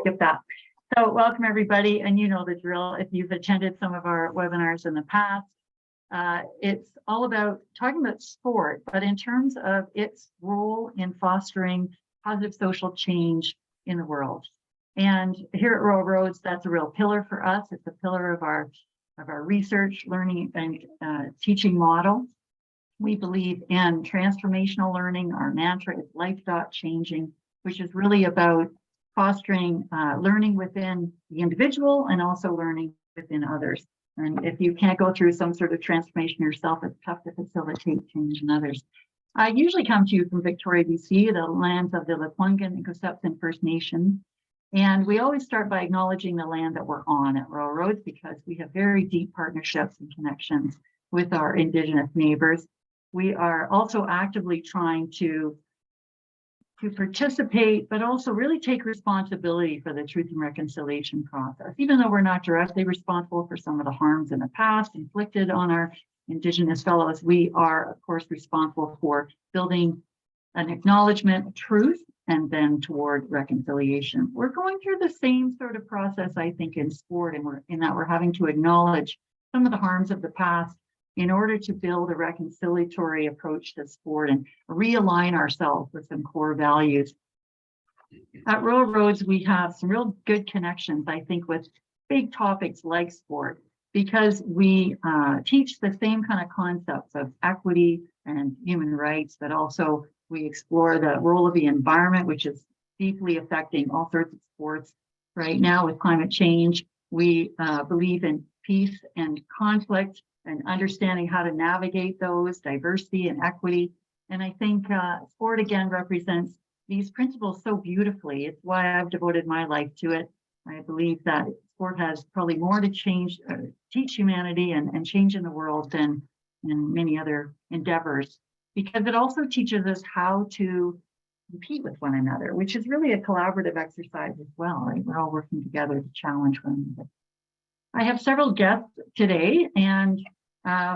skip that. So welcome everybody, and you know the drill if you've attended some of our webinars in the past. It's all about talking about sport, but in terms of its role in fostering positive social change in the world. And here at Rural Roads, that's a real pillar for us. It's a pillar of our research, learning, and teaching model. We believe in transformational learning. Our mantra is life.changing, which is really about fostering learning within the individual and also learning within others. And if you can't go through some sort of transformation yourself, it's tough to facilitate change in others. I usually come to you from Victoria, BC, the lands of the Walinga and Cosepson First Nations. And we always start by acknowledging the land that we're on at Rural Roads because we have very deep partnerships and connections with our Indigenous neighbors. We are also actively trying to participate, but also really take responsibility for the truth and reconciliation process. Even though we're not directly responsible for some of the harms in the past inflicted on our Indigenous fellows, we are, of course, responsible for building an acknowledgement of truth and then toward reconciliation. We're going through the same sort of process, I think, in sport, and we're having to acknowledge some of the harms of the past in order to build a reconciliatory approach to sport and realign ourselves with some core values. At Rural Roads, we have some real good connections, I think, with big topics like sport, because we teach the same kind of concepts of equity and human rights, but also we explore the role of the environment, which is deeply affecting all sorts of sports right now with climate change. We believe in peace and conflict and understanding how to navigate those, diversity and equity. And I think sport again represents these principles so beautifully. It's why I've devoted my life to it. I believe that sport has probably more to teach humanity and change in the world than in many other endeavors, because it also teaches us how to compete with one another, which is really a collaborative exercise as well, right? We're all working together to challenge one another. I have several guests today, and I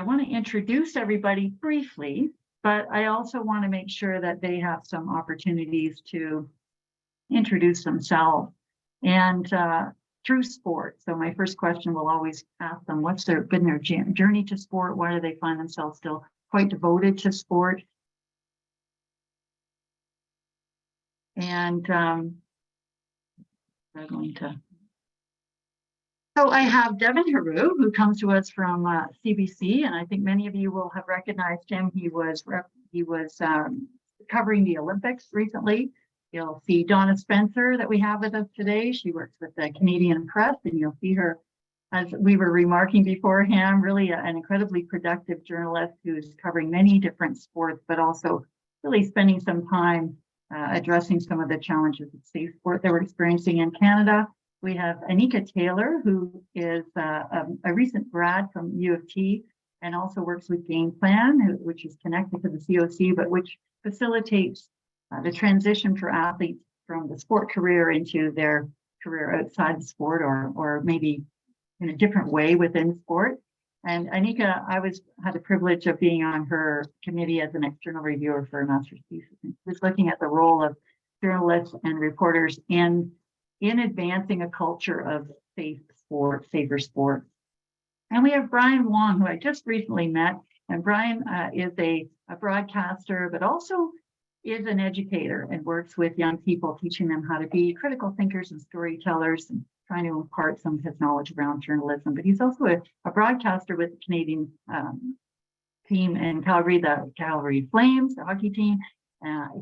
want to introduce everybody briefly, but I also want to make sure that they have some opportunities to introduce themselves and through sport. So my first question will always ask them, what's been their journey to sport? Why do they find themselves still quite devoted to sport? And I'm going to. So I have Devin Heroux, who comes to us from CBC, and I think many of you will have recognized him. He was covering the Olympics recently. You'll see Donna Spencer that we have with us today. She works with the Canadian Press, and you'll see her, as we were remarking beforehand, really an incredibly productive journalist who's covering many different sports, but also really spending some time addressing some of the challenges of safe sport that we're experiencing in Canada. We have ANIKA TAYLOR, who is a recent grad from U of T and also works with Game Plan, which is connected to the COC, but which facilitates the transition for athletes from the sport career into their career outside of sport or maybe in a different way within sport. And ANIKA, I had the privilege of being on her committee as an external reviewer for a master's thesis. And she was looking at the role of journalists and reporters in advancing a culture of safer sport. And we have Brian Wong, who I just recently met. And Brian is a broadcaster, but also is an educator and works with young people, teaching them how to be critical thinkers and storytellers and trying to impart some of his knowledge around journalism. But he's also a broadcaster with the Canadian team in Calgary, the Calgary Flames, the hockey team.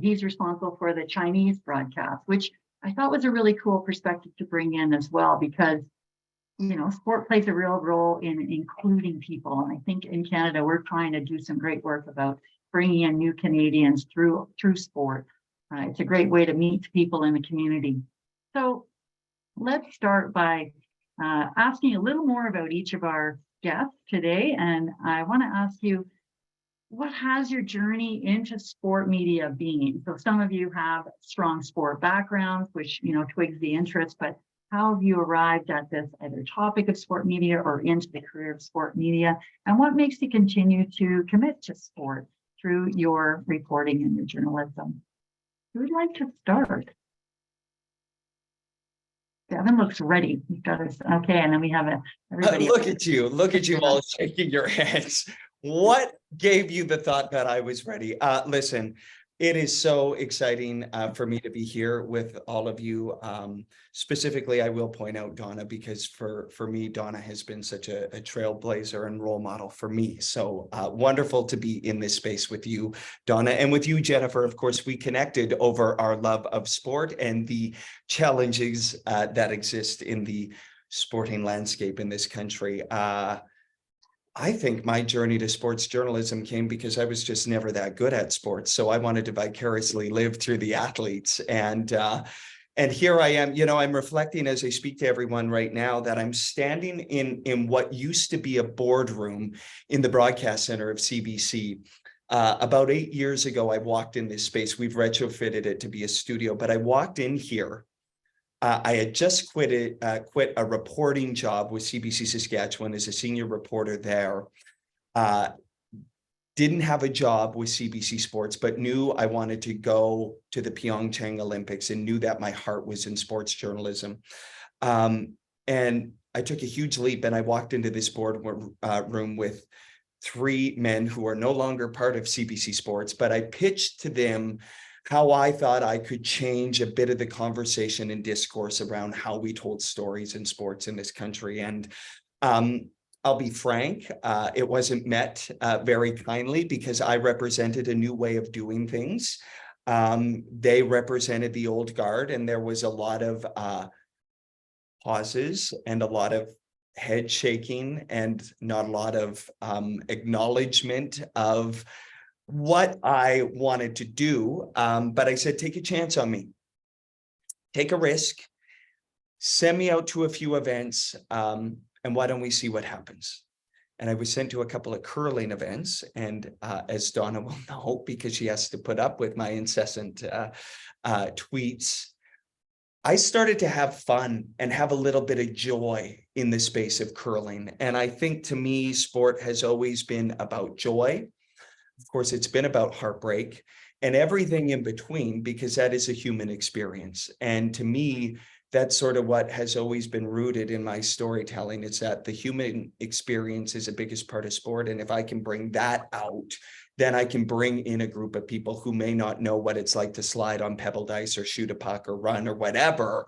He's responsible for the Chinese broadcast, which I thought was a really cool perspective to bring in as well, because, you know, sport plays a real role in including people. And I think in Canada, we're trying to do some great work about bringing in new Canadians through sport. It's a great way to meet people in the community. So let's start by asking a little more about each of our guests today. And I want to ask you, what has your journey into sport media been? So some of you have strong sport backgrounds, which, you know, twigs the interest, but how have you arrived at this either topic of sport media or into the career of sport media? And what makes you continue to commit to sport through your reporting and your journalism? Who would like to start? Devin looks ready. He's got his, okay, and then we have everybody. Look at you all shaking your heads. What gave you the thought that I was ready? Listen, it is so exciting for me to be here with all of you. Specifically, I will point out Donna, because for me, Donna has been such a trailblazer and role model for me. So wonderful to be in this space with you, Donna, and with you, Jennifer. Of course, we connected over our love of sport and the challenges that exist in the sporting landscape in this country. I think my journey to sports journalism came because I was just never that good at sports. So I wanted to vicariously live through the athletes. And here I am, I'm reflecting as I speak to everyone right now that I'm standing in what used to be a boardroom in the broadcast center of CBC. About 8 years ago, I walked in this space. We've retrofitted it to be a studio, but I walked in here. I had just quit a reporting job with CBC Saskatchewan as a senior reporter there. Didn't have a job with CBC Sports, but knew I wanted to go to the Pyeongchang Olympics and knew that my heart was in sports journalism. And I took a huge leap and I walked into this boardroom with 3 men who are no longer part of CBC Sports, but I pitched to them how I thought I could change a bit of the conversation and discourse around how we told stories in sports in this country. And I'll be frank, it wasn't met very kindly because I represented a new way of doing things. They represented the old guard, and there was a lot of pauses and a lot of head shaking and not a lot of acknowledgement of what I wanted to do. But I said, take a chance on me, take a risk, send me out to a few events, and why don't we see what happens? And I was sent to a couple of curling events. And as Donna will know, because she has to put up with my incessant tweets, I started to have fun and have a little bit of joy in the space of curling. And I think to me, sport has always been about joy. Of course, it's been about heartbreak and everything in between, because that is a human experience. And to me, that's sort of what has always been rooted in my storytelling. It's that the human experience is the biggest part of sport. And if I can bring that out, then I can bring in a group of people who may not know what it's like to slide on pebbled ice or shoot a puck or run or whatever,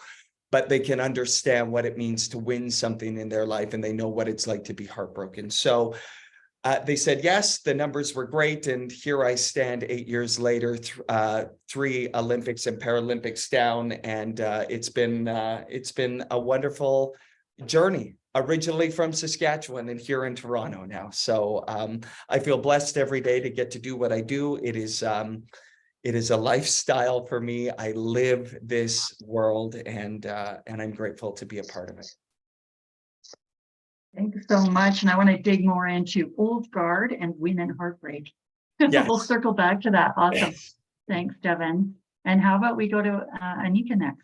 but they can understand what it means to win something in their life, and they know what it's like to be heartbroken. So they said yes, the numbers were great, and here I stand 8 years later, 3 Olympics and Paralympics down, and it's been a wonderful journey. Originally from Saskatchewan and here in Toronto now, so I feel blessed every day to get to do what I do. It is a lifestyle for me. I live this world, and I'm grateful to be a part of it. Thank you so much. And I want to dig more into old guard and win and heartbreak. Yes. We'll circle back to that. Awesome. Thanks, Devin. And how about we go to ANIKA next?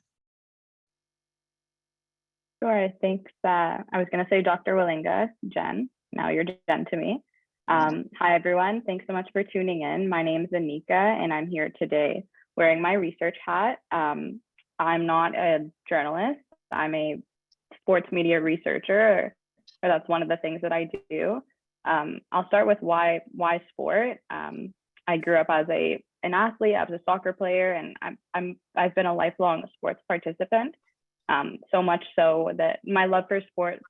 Sure. Thanks. I was going to say Dr. Walinga, Jen. Now you're Jen to me. Hi, everyone. Thanks so much for tuning in. My name is ANIKA, and I'm here today wearing my research hat. I'm not a journalist. I'm a sports media researcher. Or that's one of the things that I do. I'll start with why sport. I grew up as an athlete. I was a soccer player, and I've been a lifelong sports participant. So much so that my love for sport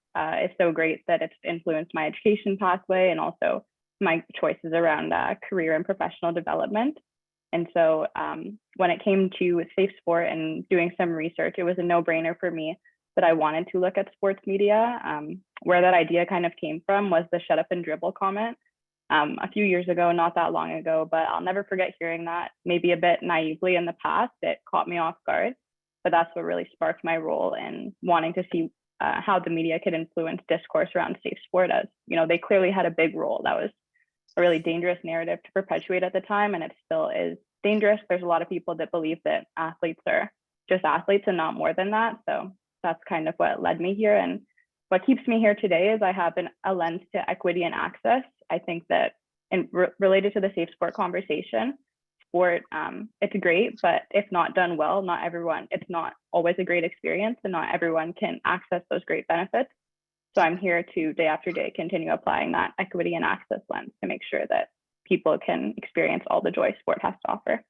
is so great that it's influenced my education pathway and also my choices around career and professional development. And so when it came to safe sport and doing some research, it was a no-brainer for me that I wanted to look at sports media. Where that idea kind of came from was the shut up and dribble comment a few years ago, not that long ago, but I'll never forget hearing that, maybe a bit naively in the past. It caught me off guard, but that's what really sparked my role in wanting to see how the media could influence discourse around safe sport, as they clearly had a big role. That was a really dangerous narrative to perpetuate at the time, and it still is dangerous. There's a lot of people that believe that athletes are just athletes and not more than that. So that's kind of what led me here. And what keeps me here today is I have a lens to equity and access. I think that related to the safe sport conversation, sport, it's great, but if not done well, it's not always a great experience, and not everyone can access those great benefits. So I'm here to, day after day, continue applying that equity and access lens to make sure that people can experience all the joy sport has to offer.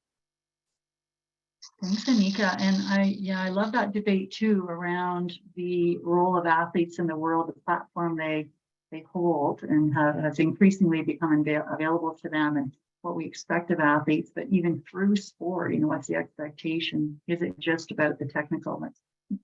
Thanks, Anika. And I love that debate too around the role of athletes in the world, the platform they hold, and has increasingly become available to them, and what we expect of athletes. But even through sport, what's the expectation? Is it just about the technical?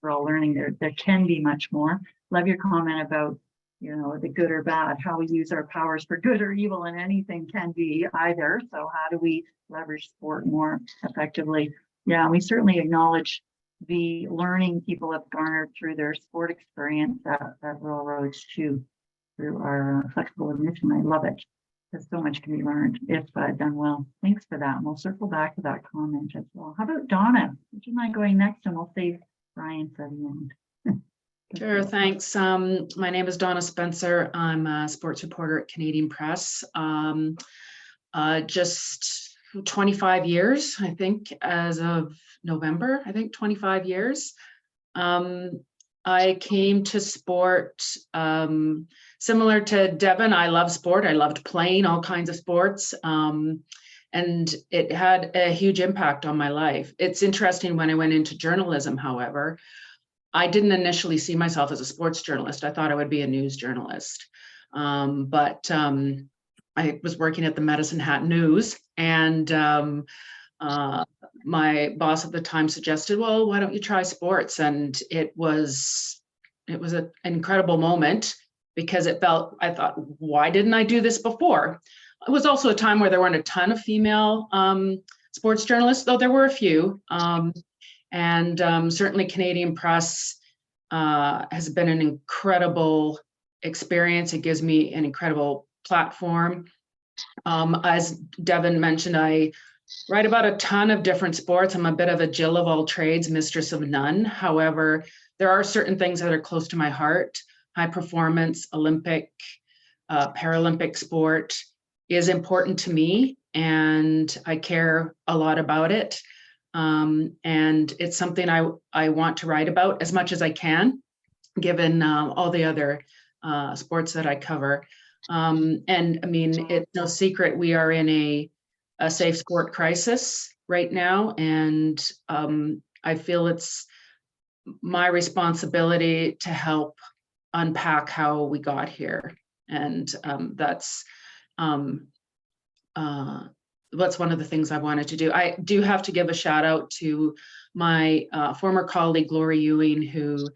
We're all learning there can be much more. Love your comment about, the good or bad, how we use our powers for good or evil, and anything can be either. So how do we leverage sport more effectively? Yeah, we certainly acknowledge the learning people have garnered through their sport experience at Royal Roads too, through our flexible admission. I love it, because so much can be learned if done well. Thanks for that. And we'll circle back to that comment as well. How about Donna? Would you mind going next, and we'll save Brian for the end? Sure, thanks. My name is Donna Spencer. I'm a sports reporter at Canadian Press. Just 25 years, I think, as of November, 25 years. I came to sport similar to Devin. I love sport. I loved playing all kinds of sports. And it had a huge impact on my life. It's interesting, when I went into journalism, however, I didn't initially see myself as a sports journalist. I thought I would be a news journalist. But I was working at the Medicine Hat News, and my boss at the time suggested, well, why don't you try sports? And it was an incredible moment, because I thought, why didn't I do this before? It was also a time where there weren't a ton of female sports journalists, though there were a few. And certainly Canadian Press has been an incredible experience. It gives me an incredible platform. As Devin mentioned, I write about a ton of different sports. I'm a bit of a Jill of all trades, mistress of none. However, there are certain things that are close to my heart. High performance, Olympic, Paralympic sport is important to me, and I care a lot about it. And it's something I want to write about as much as I can, given all the other sports that I cover. And I mean, it's no secret we are in a safe sport crisis right now, and I feel it's my responsibility to help unpack how we got here. And that's one of the things I wanted to do. I do have to give a shout out to my former colleague, Lori Ewing, who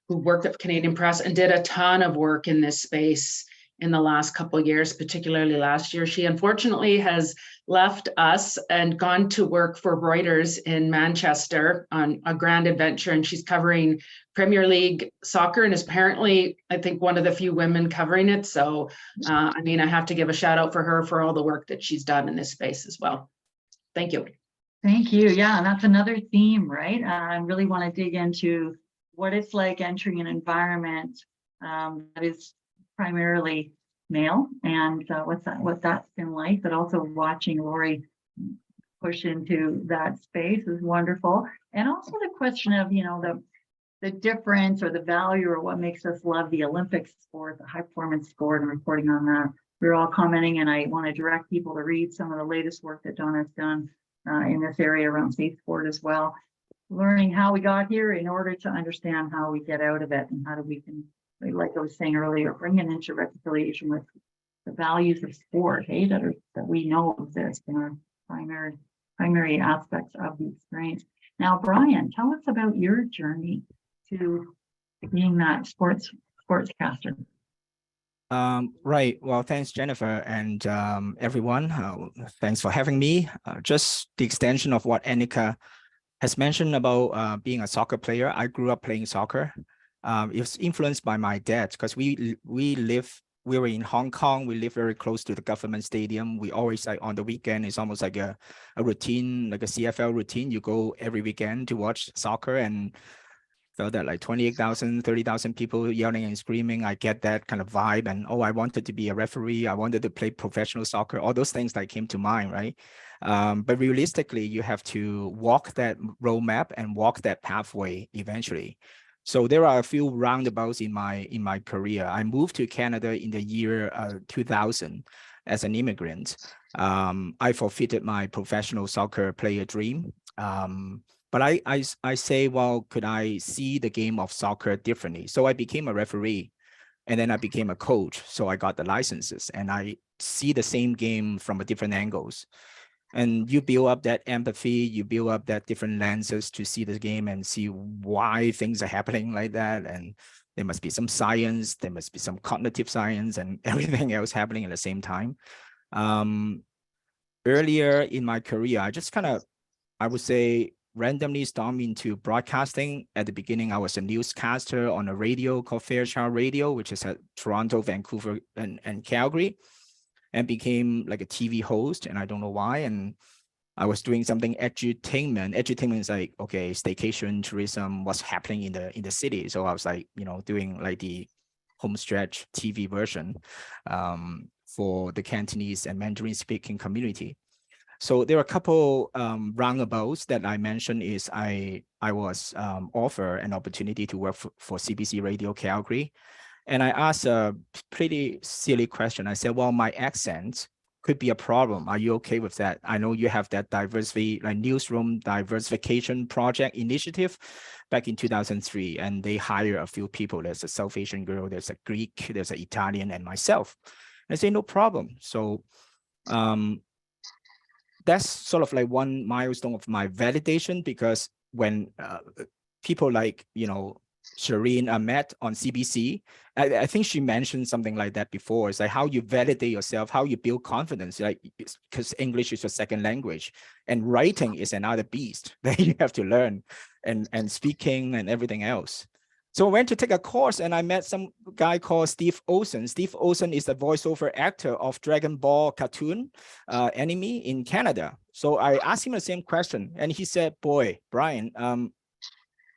worked at Canadian Press and did a ton of work in this space in the last couple of years, particularly last year. She unfortunately has left us and gone to work for Reuters in Manchester on a grand adventure, and she's covering Premier League soccer, and is apparently, I think, one of the few women covering it. So, I mean, I have to give a shout out for her for all the work that she's done in this space as well. Thank you. Thank you. Yeah, and that's another theme, right? I really want to dig into what it's like entering an environment that is primarily male, and what that's been like, but also watching Lori push into that space is wonderful. And also the question of, the difference or the value or what makes us love the Olympic sport, the high performance sport, and reporting on that. We're all commenting, and I want to direct people to read some of the latest work that Donna's done in this area around safe sport as well. Learning how we got here in order to understand how we get out of it, and how do we can, like I was saying earlier, bring it into reconciliation with the values of sport, that we know exist in our primary aspects of the experience. Now, Brian, tell us about your journey to being that sportscaster. Right. Well, thanks, Jennifer, and everyone. Thanks for having me. Just the extension of what Anika has mentioned about being a soccer player. I grew up playing soccer. It was influenced by my dad, because we were in Hong Kong. We live very close to the government stadium. We always, like, on the weekend, it's almost like a routine, like a CFL routine. You go every weekend to watch soccer, and felt that like 28,000, 30,000 people yelling and screaming. I get that kind of vibe. And I wanted to be a referee. I wanted to play professional soccer. All those things that came to mind, right? But realistically, you have to walk that roadmap and walk that pathway eventually. So there are a few roundabouts in my career. I moved to Canada in the year 2000 as an immigrant. I forfeited my professional soccer player dream. But I say, well, could I see the game of soccer differently? So I became a referee, and then I became a coach. So I got the licenses, and I see the same game from a different angles. And you build up that empathy, you build up that different lenses to see the game and see why things are happening like that. And there must be some science, there must be some cognitive science and everything else happening at the same time. Earlier in my career, I just kind of, I would say, randomly stormed into broadcasting. At the beginning, I was a newscaster on a radio called Fairchild Radio, which is at Toronto, Vancouver, and Calgary, and became like a TV host, and I don't know why. And I was doing something edutainment. Edutainment is like, okay, staycation, tourism, what's happening in the city. So I was like, doing like the home stretch TV version for the Cantonese and Mandarin speaking community. So there are a couple roundabouts that I mentioned. Is I was offered an opportunity to work for CBC Radio Calgary. And I asked a pretty silly question. I said, well, my accent could be a problem. Are you okay with that? I know you have that diversity, like newsroom diversification project initiative back in 2003, and they hire a few people. There's a South Asian girl, there's a Greek, there's an Italian, and myself. I say, no problem. So that's sort of like one milestone of my validation, because when people like, Shireen Ahmed on CBC, I think she mentioned something like that before. It's like how you validate yourself, how you build confidence, like, because English is your second language and writing is another beast that you have to learn, and speaking and everything else. So I went to take a course and I met some guy called Steve Olsen. Steve Olsen is the voiceover actor of Dragon Ball cartoon anime in Canada. So I asked him the same question, and he said, boy, Brian,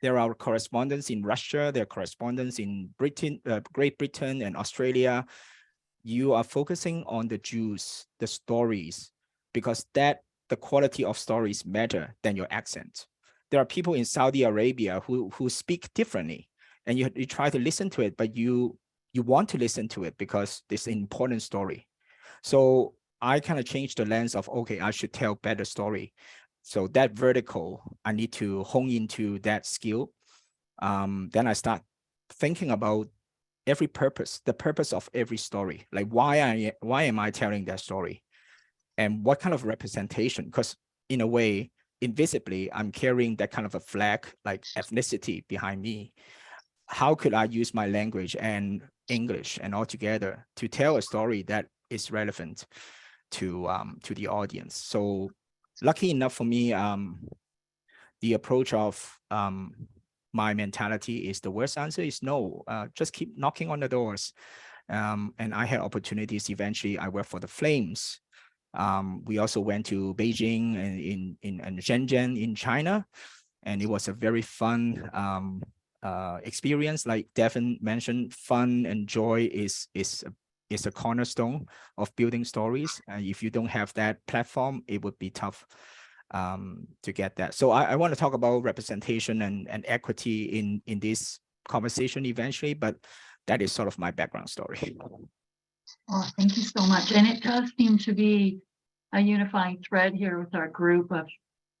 there are correspondents in Russia, there are correspondents in Britain, Great Britain and Australia. You are focusing on the juice, the stories, because the quality of stories matter than your accent. There are people in Saudi Arabia who speak differently, and you try to listen to it, but you want to listen to it because it's an important story. So I kind of changed the lens of, okay, I should tell better story. So that vertical, I need to hone into that skill. Then I start thinking about every purpose, the purpose of every story. Like why am I telling that story? And what kind of representation? Because in a way, invisibly, I'm carrying that kind of a flag, like ethnicity behind me. How could I use my language and English and all together to tell a story that is relevant to the audience? So lucky enough for me, the approach of my mentality is the worst answer is no. Just keep knocking on the doors. And I had opportunities. Eventually, I worked for the Flames. We also went to Beijing and in Shenzhen in China, and it was a very fun experience. Like Devin mentioned, fun and joy is a cornerstone of building stories. And if you don't have that platform, it would be tough to get that. So I want to talk about representation and equity in this conversation eventually, but that is sort of my background story. Oh, thank you so much. And it does seem to be a unifying thread here with our group of,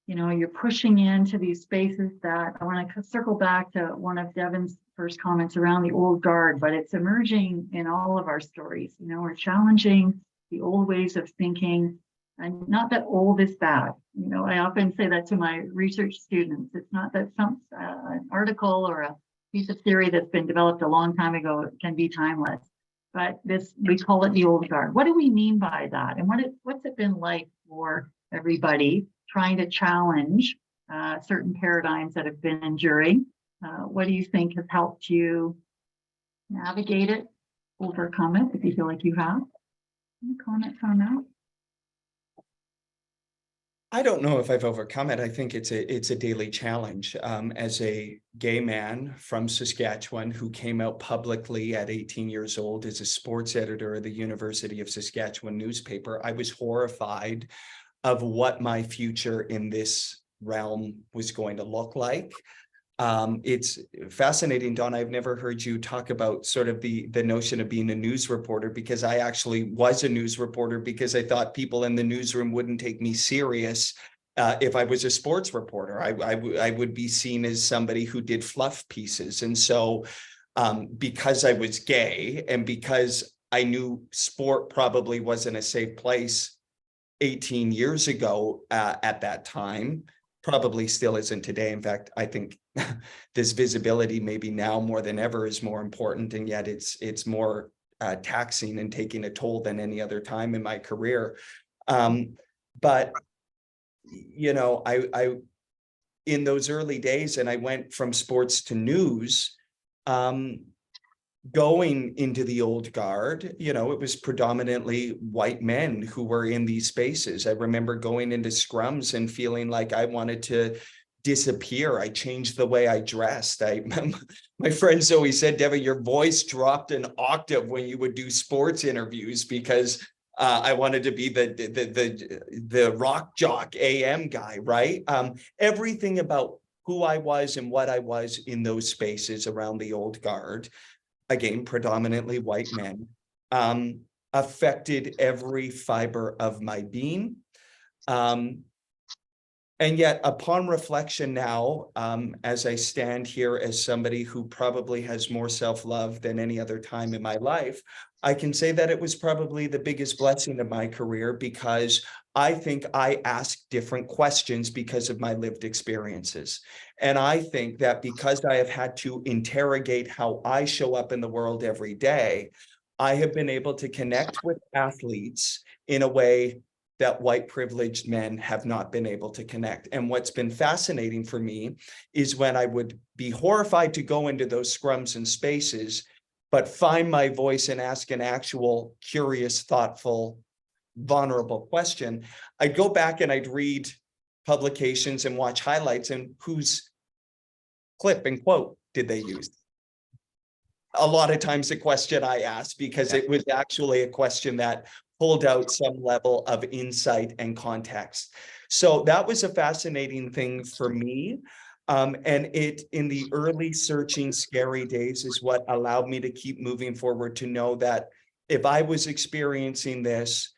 you're pushing into these spaces that I want to circle back to one of Devin's first comments around the old guard, but it's emerging in all of our stories. We're challenging the old ways of thinking, and not that old is bad. I often say that to my research students. It's not that some an article or a piece of theory that's been developed a long time ago can be timeless. But we call it the old guard. What do we mean by that? And what's it been like for everybody trying to challenge certain paradigms that have been enduring? What do you think has helped you navigate it, overcome it, if you feel like you have? Any comments on that? I don't know if I've overcome it. I think it's a daily challenge. As a gay man from Saskatchewan who came out publicly at 18 years old as a sports editor of the University of Saskatchewan newspaper, I was horrified of what my future in this realm was going to look like. It's fascinating, Don. I've never heard you talk about sort of the notion of being a news reporter, because I actually was a news reporter because I thought people in the newsroom wouldn't take me serious if I was a sports reporter. I would be seen as somebody who did fluff pieces. And so because I was gay and because I knew sport probably wasn't a safe place 18 years ago at that time, probably still isn't today. In fact, I think this visibility maybe now more than ever is more important, and yet it's more taxing and taking a toll than any other time in my career. But you know, I in those early days, and I went from sports to news, going into the old guard, you know, it was predominantly white men who were in these spaces. I remember going into scrums and feeling like I wanted to disappear. I changed the way I dressed. My friends always said, Devin, your voice dropped an octave when you would do sports interviews, because I wanted to be the rock jock AM guy, right? Everything about who I was and what I was in those spaces around the old guard, again, predominantly white men, affected every fiber of my being. And yet, upon reflection now, as I stand here as somebody who probably has more self-love than any other time in my life, I can say that it was probably the biggest blessing of my career, because I think I ask different questions because of my lived experiences. And I think that because I have had to interrogate how I show up in the world every day, I have been able to connect with athletes in a way that white privileged men have not been able to connect. And what's been fascinating for me is when I would be horrified to go into those scrums and spaces, but find my voice and ask an actual curious, thoughtful, vulnerable question, I'd go back and I'd read publications and watch highlights, and whose clip and quote did they use? A lot of times the question I asked, because it was actually a question that pulled out some level of insight and context. So that was a fascinating thing for me. And it, in the early searching, scary days, is what allowed me to keep moving forward, to know that if I was experiencing this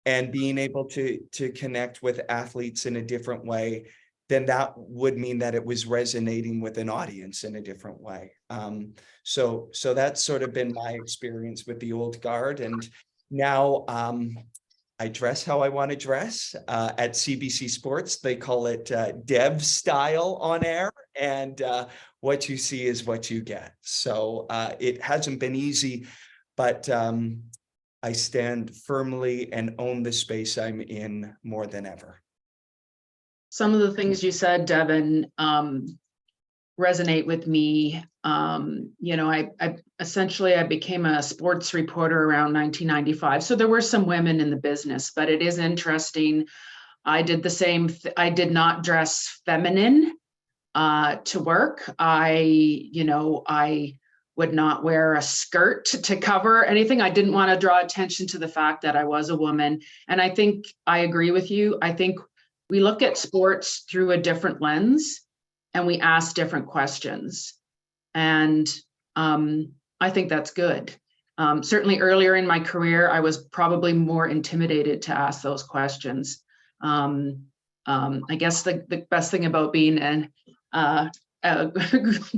and being able to connect with athletes in a different way, then that would mean that it was resonating with an audience in a different way. So that's sort of been my experience with the old guard. And now I dress how I want to dress. At CBC Sports, they call it Dev style on air, and what you see is what you get. So it hasn't been easy, but I stand firmly and own the space I'm in more than ever. Some of the things you said, Devin, resonate with me. You know, I essentially became a sports reporter around 1995. So there were some women in the business, but it is interesting. I did the same. I did not dress feminine to work. I would not wear a skirt to cover anything. I didn't want to draw attention to the fact that I was a woman. And I think I agree with you. I think we look at sports through a different lens, and we ask different questions. And I think that's good. Certainly earlier in my career, I was probably more intimidated to ask those questions. I guess the best thing about being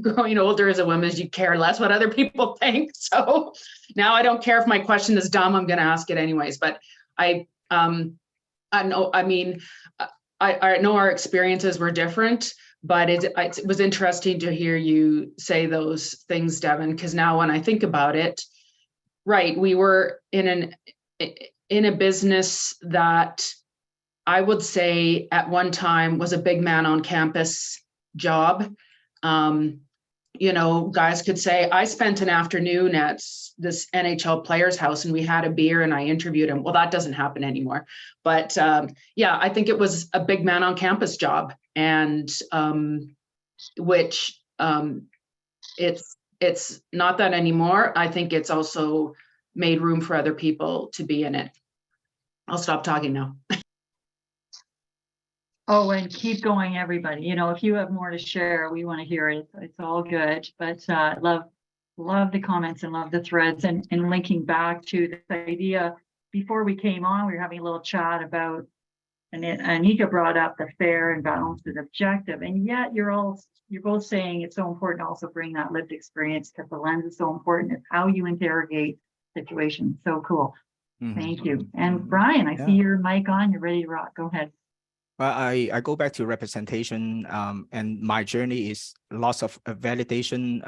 growing older as a woman is you care less what other people think. So now I don't care if my question is dumb, I'm going to ask it anyways. But I know our experiences were different. But it was interesting to hear you say those things, Devin, because now when I think about it, right, we were in a business that I would say at one time was a big man on campus job. you know, guys could say, I spent an afternoon at this NHL player's house and we had a beer and I interviewed him. Well, that doesn't happen anymore. But yeah, I think it was a big man on campus job, and which it's not that anymore. I think it's also made room for other people to be in it. I'll stop talking now. Oh, and keep going, everybody. You know, if you have more to share, we want to hear it. It's all good. But love the comments and love the threads, and linking back to this idea. Before we came on, we were having a little chat about, and ANIKA brought up the fair and balanced objective. And yet you're both saying it's so important to also bring that lived experience, because the lens is so important. It's how you interrogate situations. So cool. Thank you. And Brian, I see your mic on. You're ready to rock. Go ahead. Well, I go back to representation, and my journey is lots of validation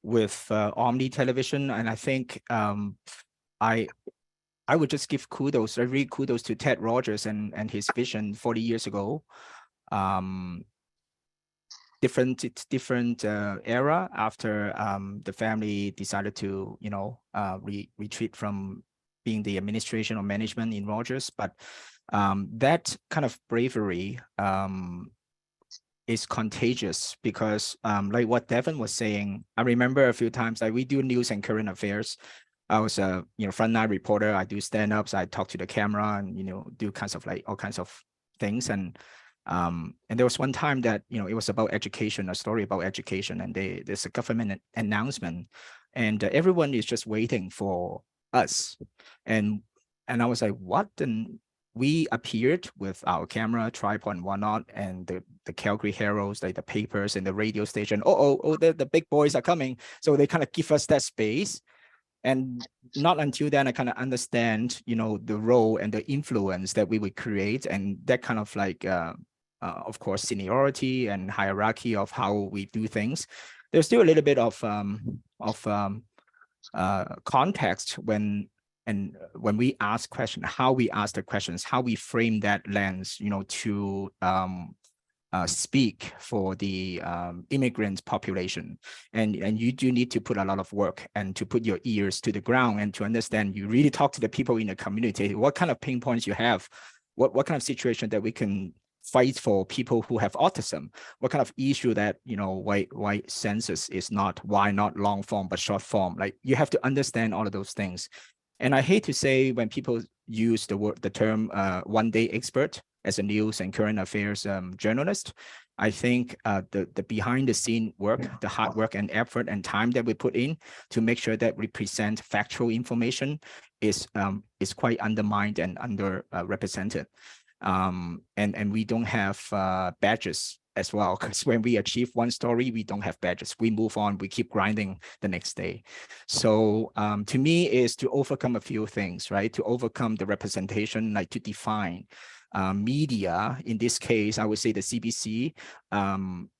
with Omni Television, and I think I would just give kudos, really kudos to Ted Rogers and his vision 40 years ago. Different era after the family decided to, you know, retreat from being the administration or management in Rogers, but that kind of bravery is contagious, because like what Devin was saying, I remember a few times, like we do news and current affairs. I was a frontline reporter. I do stand-ups. I talk to the camera and do kinds of like all kinds of things. And there was one time that it was about education, a story about education, and there's a government announcement, and everyone is just waiting for us, and I was like, what? And we appeared with our camera, tripod and whatnot, and the Calgary HerouX, like the papers and the radio station. Oh, the big boys are coming. So they kind of give us that space. And not until then I kind of understand, the role and the influence that we would create, and that kind of like, of course, seniority and hierarchy of how we do things. There's still a little bit of context when we ask questions, how we ask the questions, how we frame that lens, to speak for the immigrant population. And you do need to put a lot of work and to put your ears to the ground and to understand, you really talk to the people in the community, what kind of pain points you have, what kind of situation that we can fight for people who have autism, what kind of issue that, why census is not, why not long form, but short form. Like you have to understand all of those things. And I hate to say when people use the term one-day expert as a news and current affairs journalist, I think the behind the scene work, the hard work and effort and time that we put in to make sure that we present factual information is quite undermined and underrepresented. And we don't have badges as well, because when we achieve one story, we don't have badges. We move on, we keep grinding the next day. So to me is to overcome a few things, right? To overcome the representation, like to define media. In this case, I would say the CBC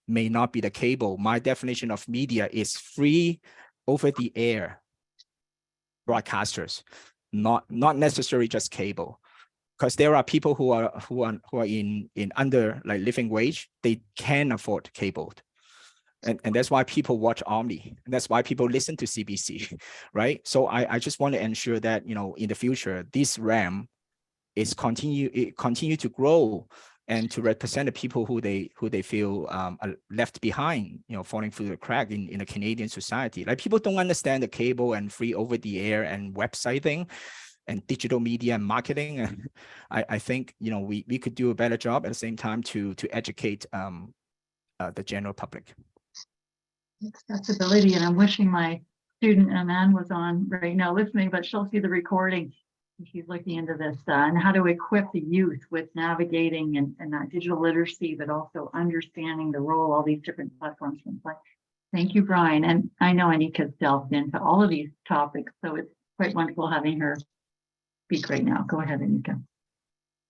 may not be the cable. My definition of media is free over the air broadcasters, not necessarily just cable. Because there are people who are in under like living wage, they can afford cable, and that's why people watch Omni, and that's why people listen to CBC, right? So I just want to ensure that in the future this RAM is continue to grow and to represent the people who they feel are left behind, falling through the crack in the Canadian society. Like people don't understand the cable and free over the air and website thing and digital media and marketing. And I think, we could do a better job at the same time to educate the general public. Accessibility, and I'm wishing my student Aman was on right now listening, but she'll see the recording. She's looking into this and how to equip the youth with navigating and that digital literacy, but also understanding the role all these different platforms can play. Thank you, Brian. And I know ANIKA's delved into all of these topics, so it's quite wonderful having her speak right now. Go ahead, ANIKA.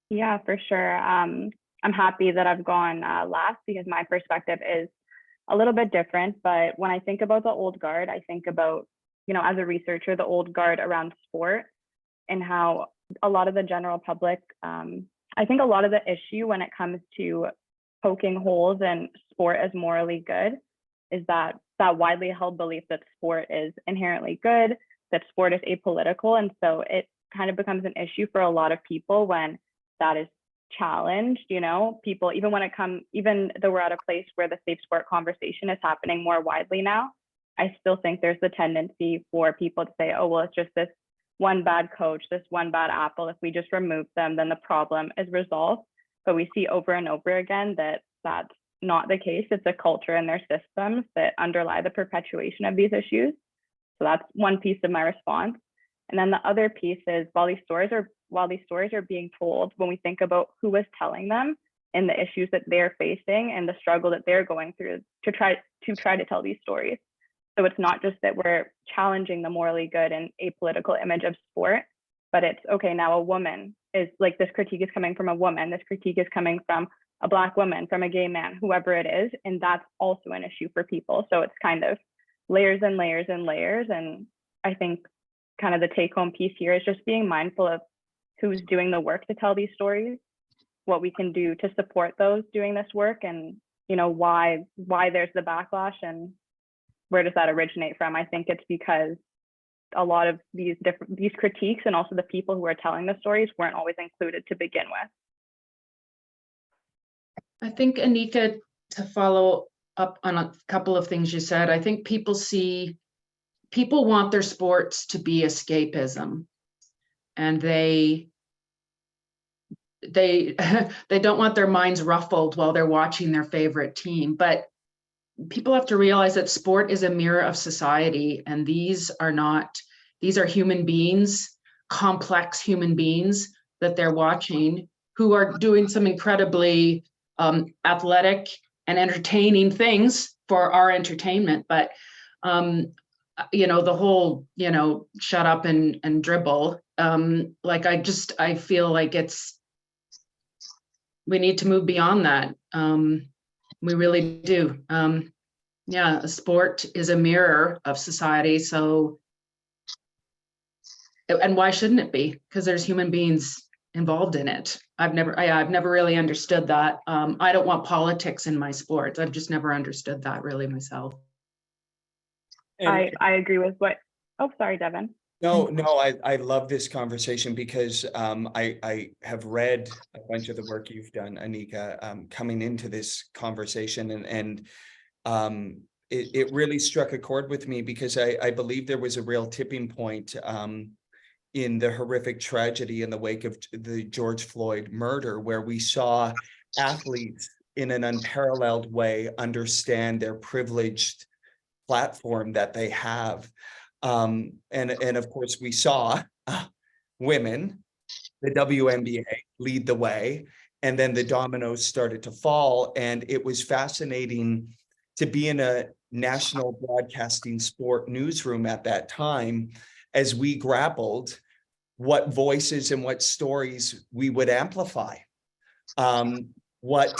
Yeah, for sure. I'm happy that I've gone last, because my perspective is a little bit different. But when I think about the old guard, I think about, as a researcher, the old guard around sport and how a lot of the general public, I think a lot of the issue when it comes to poking holes in sport as morally good is that widely held belief that sport is inherently good, that sport is apolitical. And so it kind of becomes an issue for a lot of people when that is challenged. You know, people, even though we're at a place where the safe sport conversation is happening more widely now, I still think there's the tendency for people to say, oh, well, it's just this one bad coach, this one bad apple. If we just remove them, then the problem is resolved. But we see over and over again that that's not the case. It's a culture in their systems that underlie the perpetuation of these issues. So that's one piece of my response. And then the other piece is while these stories are being told, when we think about who is telling them and the issues that they're facing and the struggle that they're going through to try to tell these stories. So it's not just that we're challenging the morally good and apolitical image of sport, but it's okay, now a woman is like, this critique is coming from a woman, this critique is coming from a Black woman, from a gay man, whoever it is, and that's also an issue for people. So it's kind of layers and layers and layers. And I think kind of the take home piece here is just being mindful of who's doing the work to tell these stories, what we can do to support those doing this work, and you know why there's the backlash and where does that originate from. I think it's because a lot of these critiques and also the people who are telling the stories weren't always included to begin with. I think, Anika, to follow up on a couple of things you said, I think people want their sports to be escapism, and they don't want their minds ruffled while they're watching their favorite team. But people have to realize that sport is a mirror of society, and these are human beings, complex human beings that they're watching, who are doing some incredibly athletic and entertaining things for our entertainment. But the whole, shut up and dribble, I feel like we need to move beyond that. We really do. Sport is a mirror of society. So, and why shouldn't it be? Because there's human beings involved in it. I've never really understood that. I don't want politics in my sports. I've just never understood that really myself. I agree with what, oh, sorry, Devin. No, I love this conversation because I have read a bunch of the work you've done, Anika, coming into this conversation, and it really struck a chord with me because I believe there was a real tipping point in the horrific tragedy in the wake of the George Floyd murder, where we saw athletes in an unparalleled way understand their privileged platform that they have. And of course, we saw women, the WNBA, lead the way, and then the dominoes started to fall. And it was fascinating to be in a national broadcasting sport newsroom at that time as we grappled what voices and what stories we would amplify, what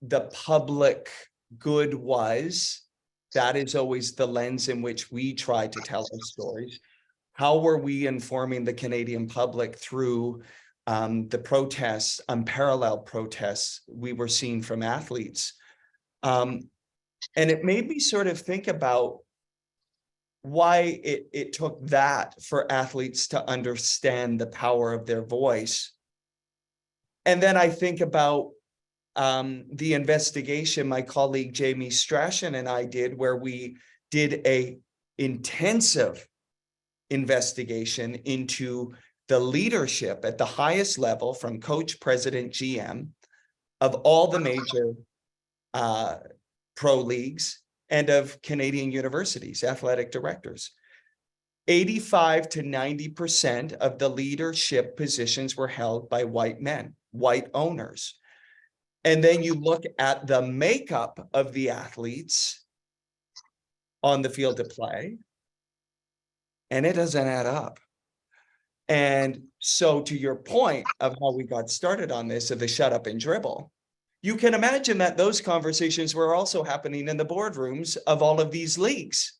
the public good was. That is always the lens in which we try to tell our stories. How were we informing the Canadian public through the protests, unparalleled protests we were seeing from athletes? And it made me sort of think about why it took that for athletes to understand the power of their voice. And then I think about the investigation my colleague Jamie Strachan and I did, where we did a intensive investigation into the leadership at the highest level, from coach, president, GM, of all the major pro leagues and of Canadian universities, athletic directors. 85 to 90% of the leadership positions were held by white men, white owners. And then you look at the makeup of the athletes on the field of play, and it doesn't add up. And so to your point of how we got started on this, of the shut up and dribble, you can imagine that those conversations were also happening in the boardrooms of all of these leagues.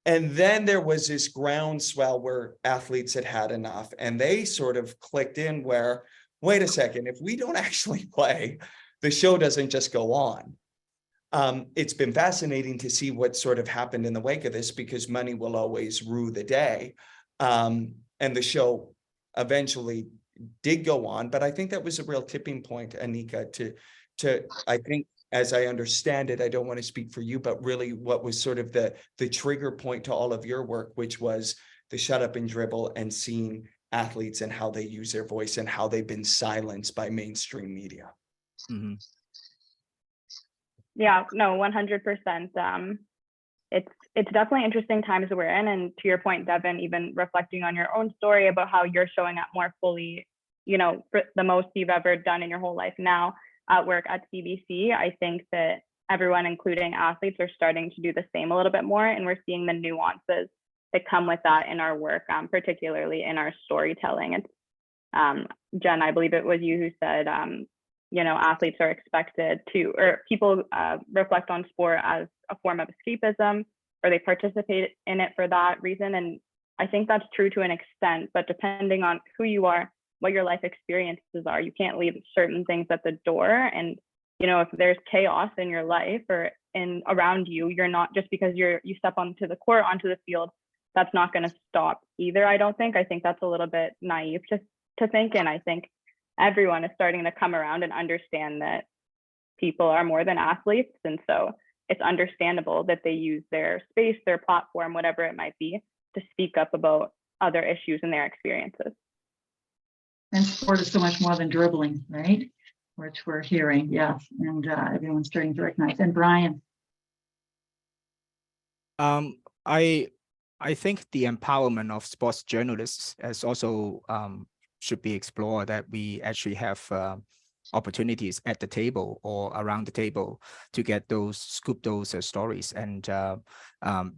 And then there was this groundswell where athletes had had enough, and they sort of clicked in where, wait a second, if we don't actually play, the show doesn't just go on. It's been fascinating to see what sort of happened in the wake of this, because money will always rue the day. And the show eventually did go on, but I think that was a real tipping point, ANIKA, to I think, as I understand it, I don't want to speak for you, but really what was sort of the trigger point to all of your work, which was the shut up and dribble, and seeing athletes and how they use their voice and how they've been silenced by mainstream media. Mm-hmm. Yeah, no, 100%. It's definitely interesting times we're in. And to your point, Devin, even reflecting on your own story about how you're showing up more fully, you know, for the most you've ever done in your whole life now at work at CBC, I think that everyone, including athletes, are starting to do the same a little bit more. And we're seeing the nuances that come with that in our work, particularly in our storytelling. It's Jen, I believe it was you who said, you know, athletes are expected to, or people reflect on sport as a form of escapism, or they participate in it for that reason. And I think that's true to an extent, but depending on who you are, what your life experiences are, you can't leave certain things at the door. And, you know, if there's chaos in your life or around you, you're not, just because you step onto the court, onto the field, that's not going to stop either. I don't think. I think that's a little bit naive to think. And I think everyone is starting to come around and understand that people are more than athletes. And so it's understandable that they use their space, their platform, whatever it might be, to speak up about other issues in their experiences. And sport is so much more than dribbling, right? Which we're hearing, yes. And everyone's starting to recognize. And Brian. I think the empowerment of sports journalists is also should be explored, that we actually have opportunities at the table or around the table to get scoop those stories. And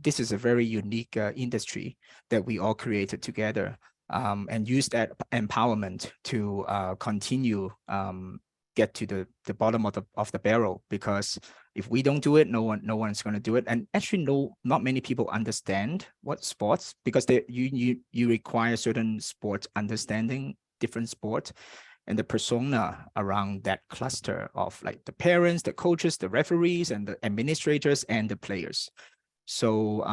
this is a very unique industry that we all created together, and use that empowerment to continue get to the bottom of the barrel, because if we don't do it, no one's going to do it. And actually, not many people understand what sports, because you require certain sports understanding, different sports, and the persona around that cluster of like the parents, the coaches, the referees, and the administrators and the players. So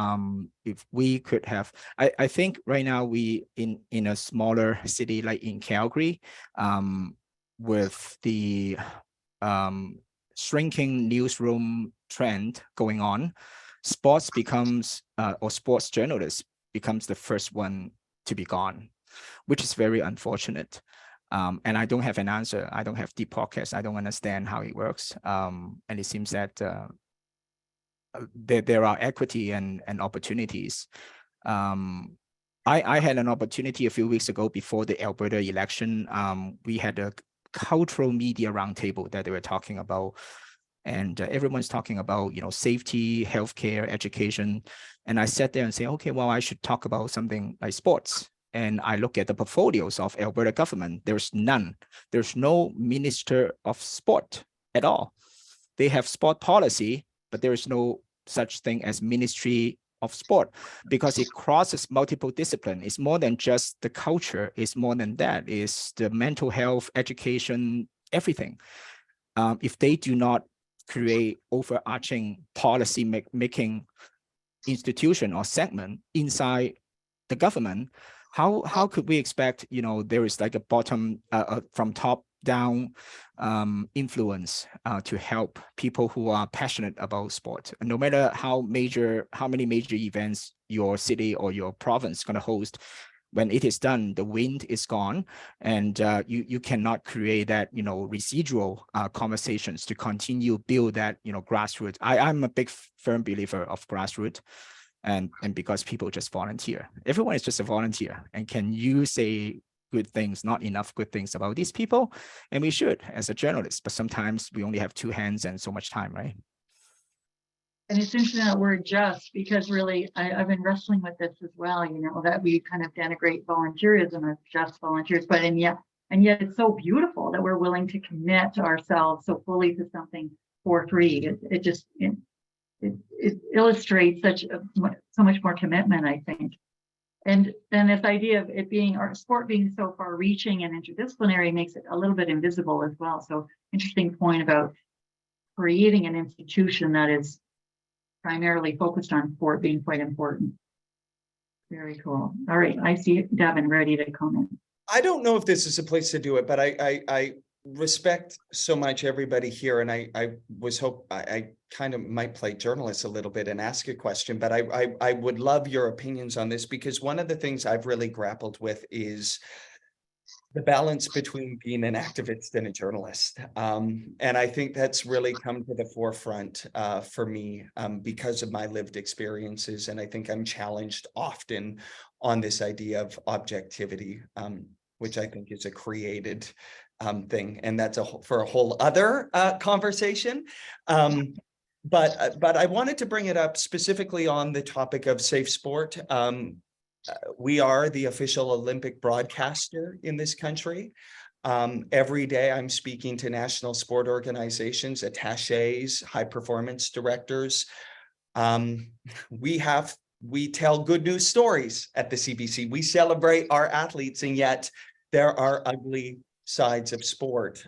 if we could have, I think right now we in a smaller city like in Calgary, with the shrinking newsroom trend going on, sports becomes, or sports journalists becomes the first one to be gone, which is very unfortunate. And I don't have an answer. I don't have deep pockets. I don't understand how it works. And it seems that there are equity and opportunities. I had an opportunity a few weeks ago before the Alberta election. We had a cultural media roundtable that they were talking about, and everyone's talking about, you know, safety, healthcare, education. And I sat there and say, okay, well, I should talk about something like sports. And I look at the portfolios of Alberta government. There's none. There's no minister of sport at all. They have sport policy, but there is no such thing as ministry of sport, because it crosses multiple disciplines. It's more than just the culture. It's more than that. It's the mental health, education, everything. If they do not create overarching policy making institution or segment inside the government, how could we expect, you know, there is like a bottom from top down influence to help people who are passionate about sport? And no matter how many major events your city or your province is going to host, when it is done, the wind is gone, and you cannot create that, you know, residual conversations to continue build that, you know, grassroots. I'm a big firm believer of grassroots. And because people just volunteer, everyone is just a volunteer. And can you say good things, not enough good things about these people? And we should, as a journalist, but sometimes we only have two hands and so much time, right? And it's interesting that word just, because really I've been wrestling with this as well, you know, that we kind of denigrate volunteerism as just volunteers, but and yet it's so beautiful that we're willing to commit ourselves so fully to something for free. It illustrates so much more commitment, I think. And then this idea of it being, our sport being so far reaching and interdisciplinary makes it a little bit invisible as well. So interesting point about creating an institution that is primarily focused on sport being quite important. Very cool. All right, I see Devin ready to comment. I don't know if this is a place to do it, but I respect so much everybody here, and I kind of might play journalist a little bit and ask a question, but I would love your opinions on this, because one of the things I've really grappled with is the balance between being an activist and a journalist. And I think that's really come to the forefront for me because of my lived experiences. And I think I'm challenged often on this idea of objectivity, which I think is a created thing. And that's for a whole other conversation. But I wanted to bring it up specifically on the topic of safe sport. We are the official Olympic broadcaster in this country. Every day I'm speaking to national sport organizations, attachés, high performance directors. We tell good news stories at the CBC. We celebrate our athletes, and yet there are ugly sides of sport.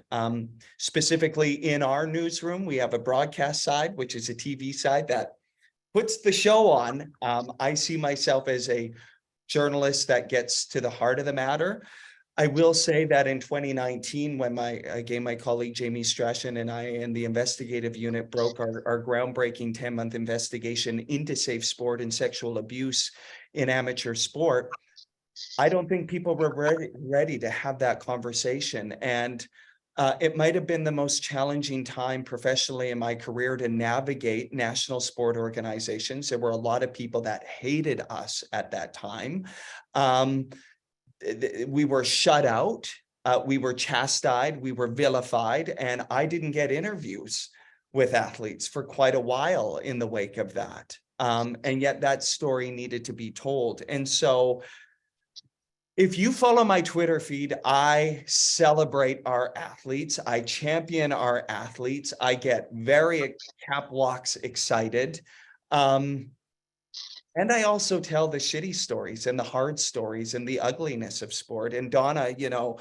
Specifically in our newsroom, we have a broadcast side, which is a TV side that puts the show on. I see myself as a journalist that gets to the heart of the matter. I will say that in 2019, when my colleague Jamie Strachan and I and the investigative unit broke our groundbreaking 10-month investigation into safe sport and sexual abuse in amateur sport, I don't think people were ready to have that conversation. And it might have been the most challenging time professionally in my career to navigate national sport organizations. There were a lot of people that hated us at that time. We were shut out, we were chastised, we were vilified, and I didn't get interviews with athletes for quite a while in the wake of that. And yet that story needed to be told. And so if you follow my Twitter feed, I celebrate our athletes. I champion our athletes. I get very capwalks excited. And I also tell the shitty stories and the hard stories and the ugliness of sport. And Donna, you know,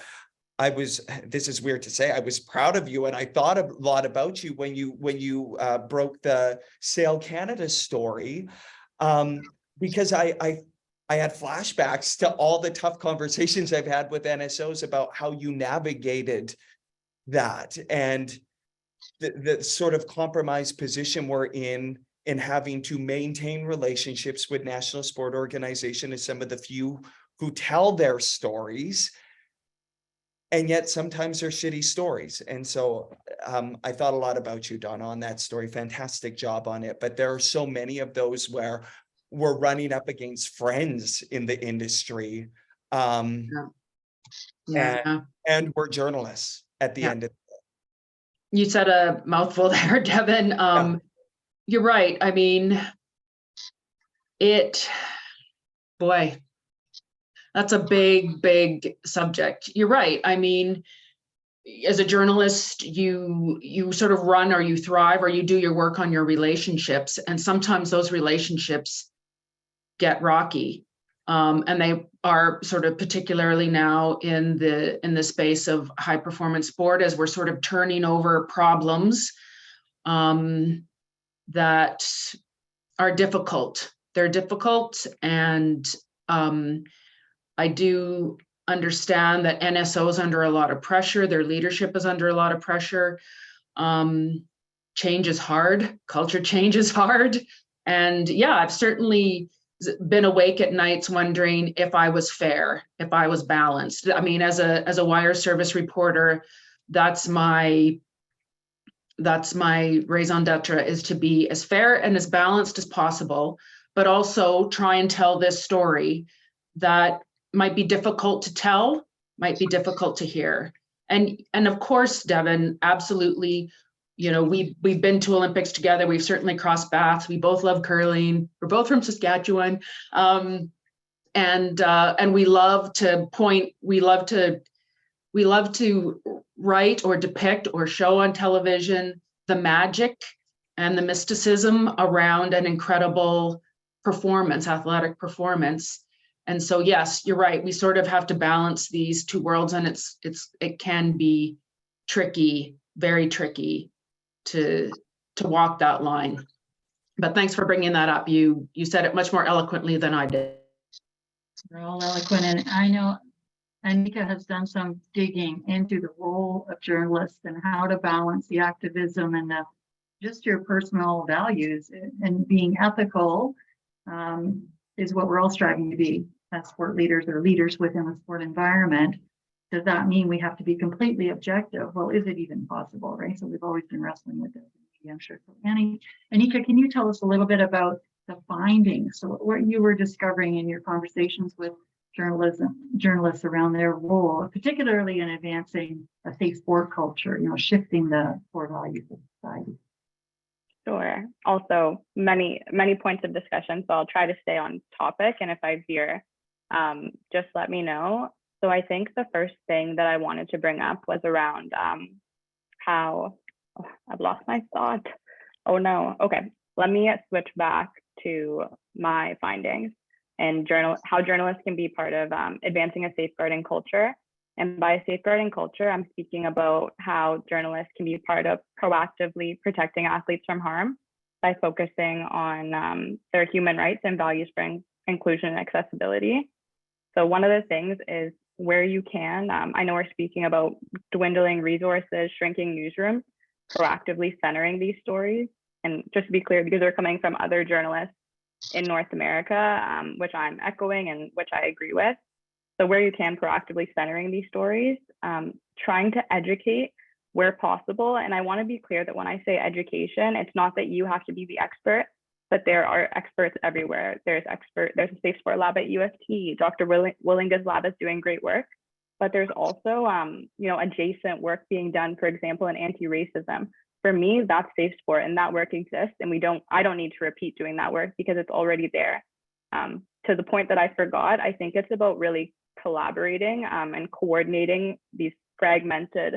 this is weird to say, I was proud of you, and I thought a lot about you when you broke the Sail Canada story, because I had flashbacks to all the tough conversations I've had with NSOs about how you navigated that and the sort of compromised position we're in having to maintain relationships with national sport organizations as some of the few who tell their stories. And yet sometimes they're shitty stories. And so I thought a lot about you, Donna, on that story. Fantastic job on it. But there are so many of those where we're running up against friends in the industry. And we're journalists at the end of the day. You said a mouthful there, Devin. You're right. I mean, boy, that's a big, big subject. You're right. I mean, as a journalist, you sort of run, or you thrive, or you do your work on your relationships. And sometimes those relationships get rocky. And they are sort of particularly now in the space of high performance sport, as we're sort of turning over problems that are difficult. They're difficult. And I do understand that NSO is under a lot of pressure. Their leadership is under a lot of pressure. Change is hard. Culture change is hard. And yeah, I've certainly been awake at nights wondering if I was fair, if I was balanced. I mean, as a wire service reporter, that's my raison d'etre, is to be as fair and as balanced as possible, but also try and tell this story that might be difficult to tell, might be difficult to hear. And of course, Devin, absolutely, you know, we've been to Olympics together. We've certainly crossed paths. We both love curling. We're both from Saskatchewan. And we love to point, we love to write or depict or show on television the magic and the mysticism around an incredible performance, athletic performance. And so, yes, you're right. We sort of have to balance these two worlds, and it can be tricky, very tricky to walk that line. But thanks for bringing that up. You said it much more eloquently than I did. They're all eloquent, and I know ANIKA has done some digging into the role of journalists and how to balance the activism and just your personal values, and being ethical is what we're all striving to be as sport leaders or leaders within the sport environment. Does that mean we have to be completely objective? Well, is it even possible, right? So we've always been wrestling with this. I'm sure. So ANIKA, can you tell us a little bit about the findings? So what you were discovering in your conversations with journalists around their role, particularly in advancing a safe sport culture, shifting the core values of society. Sure. Also, many points of discussion, so I'll try to stay on topic. And if I veer, just let me know. So I think the first thing that I wanted to bring up was around how I've lost my thought. Oh no. Okay, let me switch back to my findings and how journalists can be part of advancing a safeguarding culture. And by safeguarding culture, I'm speaking about how journalists can be part of proactively protecting athletes from harm by focusing on their human rights and values for inclusion and accessibility. So one of the things is where you can, I know we're speaking about dwindling resources, shrinking newsrooms, proactively centering these stories. And just to be clear, because they're coming from other journalists in North America, which I'm echoing and which I agree with. So where you can, proactively centering these stories, trying to educate where possible. And I want to be clear that when I say education, it's not that you have to be the expert, but there are experts everywhere. There's a safe sport lab at UST. Dr. Walinga's lab is doing great work. But there's also, adjacent work being done, for example, in anti-racism. For me, that's safe sport, and that work exists. And I don't need to repeat doing that work because it's already there. To the point that I forgot, I think it's about really collaborating and coordinating these fragmented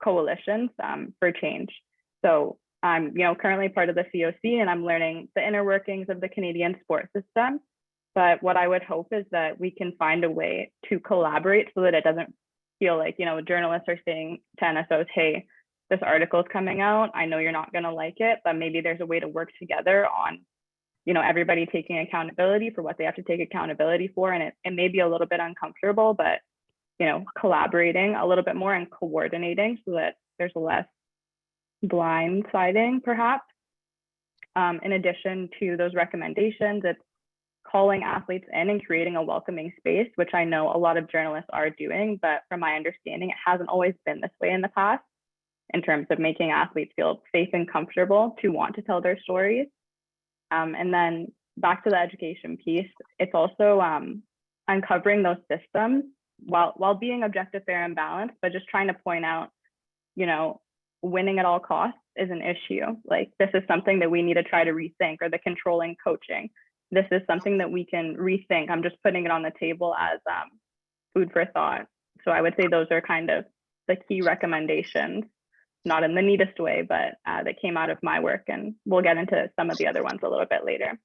coalitions for change. So I'm, currently part of the COC, and I'm learning the inner workings of the Canadian sport system. But what I would hope is that we can find a way to collaborate so that it doesn't feel like, journalists are saying to NSOs, hey, this article is coming out. I know you're not going to like it, but maybe there's a way to work together on, everybody taking accountability for what they have to take accountability for. And it may be a little bit uncomfortable, but, collaborating a little bit more and coordinating so that there's less blindsiding, perhaps. In addition to those recommendations, it's calling athletes in and creating a welcoming space, which I know a lot of journalists are doing, but from my understanding, it hasn't always been this way in the past in terms of making athletes feel safe and comfortable to want to tell their stories. And then back to the education piece, it's also uncovering those systems while being objective, fair, and balanced, but just trying to point out, winning at all costs is an issue. Like, this is something that we need to try to rethink, or the controlling coaching. This is something that we can rethink. I'm just putting it on the table as food for thought. So I would say those are kind of the key recommendations, not in the neatest way, but that came out of my work. And we'll get into some of the other ones a little bit later.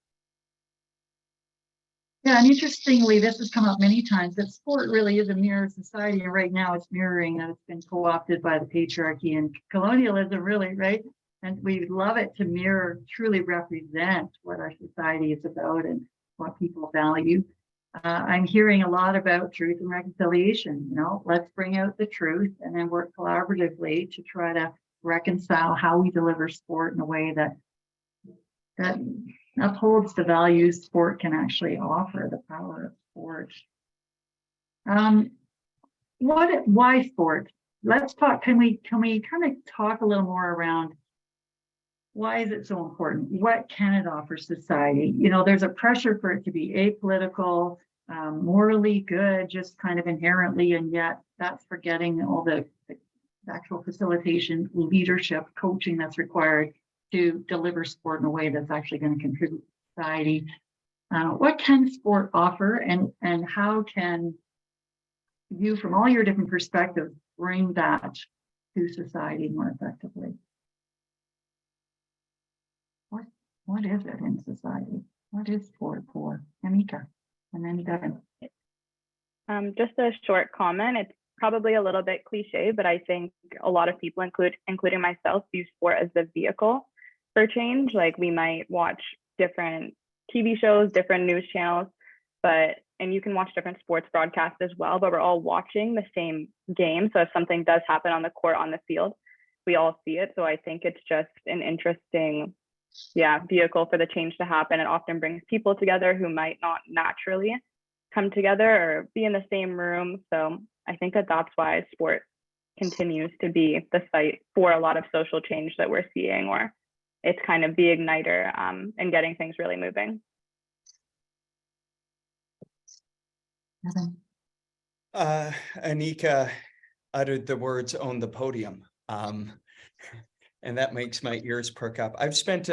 Yeah, and interestingly, this has come up many times, that sport really is a mirror of society. And right now it's mirroring that it's been co-opted by the patriarchy and colonialism, really, right? And we love it to mirror, truly represent what our society is about and what people value. I'm hearing a lot about truth and reconciliation. Let's bring out the truth and then work collaboratively to try to reconcile how we deliver sport in a way that upholds the values sport can actually offer, the power of sport. Why sport? Let's talk. Can we kind of talk a little more around why is it so important? What can it offer society? There's a pressure for it to be apolitical, morally good, just kind of inherently, and yet that's forgetting all the actual facilitation, leadership, coaching that's required to deliver sport in a way that's actually going to contribute to society. What can sport offer, and how can you, from all your different perspectives, bring that to society more effectively? What is it in society? What is sport for? ANIKA, and then Devin. Just a short comment. It's probably a little bit cliche, but I think a lot of people, including myself, view sport as the vehicle for change. Like we might watch different TV shows, different news channels, and you can watch different sports broadcasts as well, but we're all watching the same game. So if something does happen on the court, on the field, we all see it. So I think it's just an interesting, vehicle for the change to happen. It often brings people together who might not naturally come together or be in the same room. So I think that's why sport continues to be the site for a lot of social change that we're seeing, or it's kind of the igniter and getting things really moving. Anika uttered the words "own the podium," and that makes my ears perk up. I've spent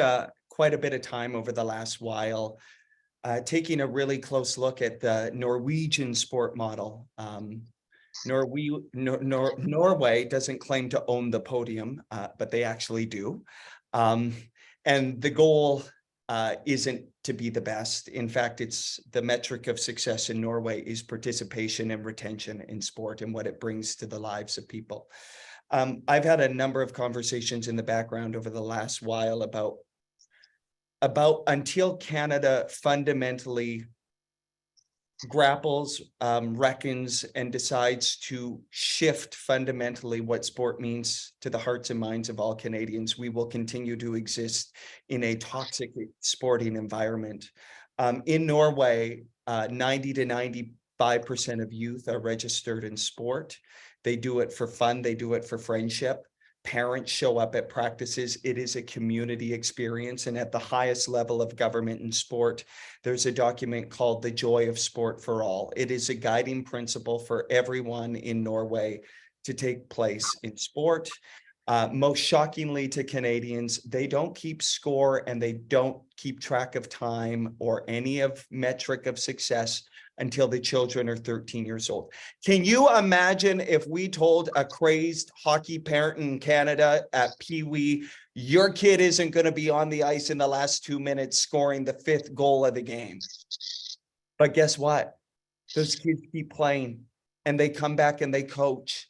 quite a bit of time over the last while taking a really close look at the Norwegian sport model. Norway doesn't claim to own the podium, but they actually do. And the goal isn't to be the best. In fact, it's the metric of success in Norway is participation and retention in sport and what it brings to the lives of people. I've had a number of conversations in the background over the last while about until Canada fundamentally grapples, reckons, and decides to shift fundamentally what sport means to the hearts and minds of all Canadians, we will continue to exist in a toxic sporting environment. In Norway, 90 to 95% of youth are registered in sport. They do it for fun. They do it for friendship. Parents show up at practices. It is a community experience. And at the highest level of government and sport, there's a document called The Joy of Sport for All. It is a guiding principle for everyone in Norway to take place in sport. Most shockingly to Canadians, they don't keep score and they don't keep track of time or any of metric of success until the children are 13 years old. Can you imagine if we told a crazed hockey parent in Canada at Pee Wee, your kid isn't going to be on the ice in the last 2 minutes scoring the 5th goal of the game? But guess what? Those kids keep playing and they come back and they coach.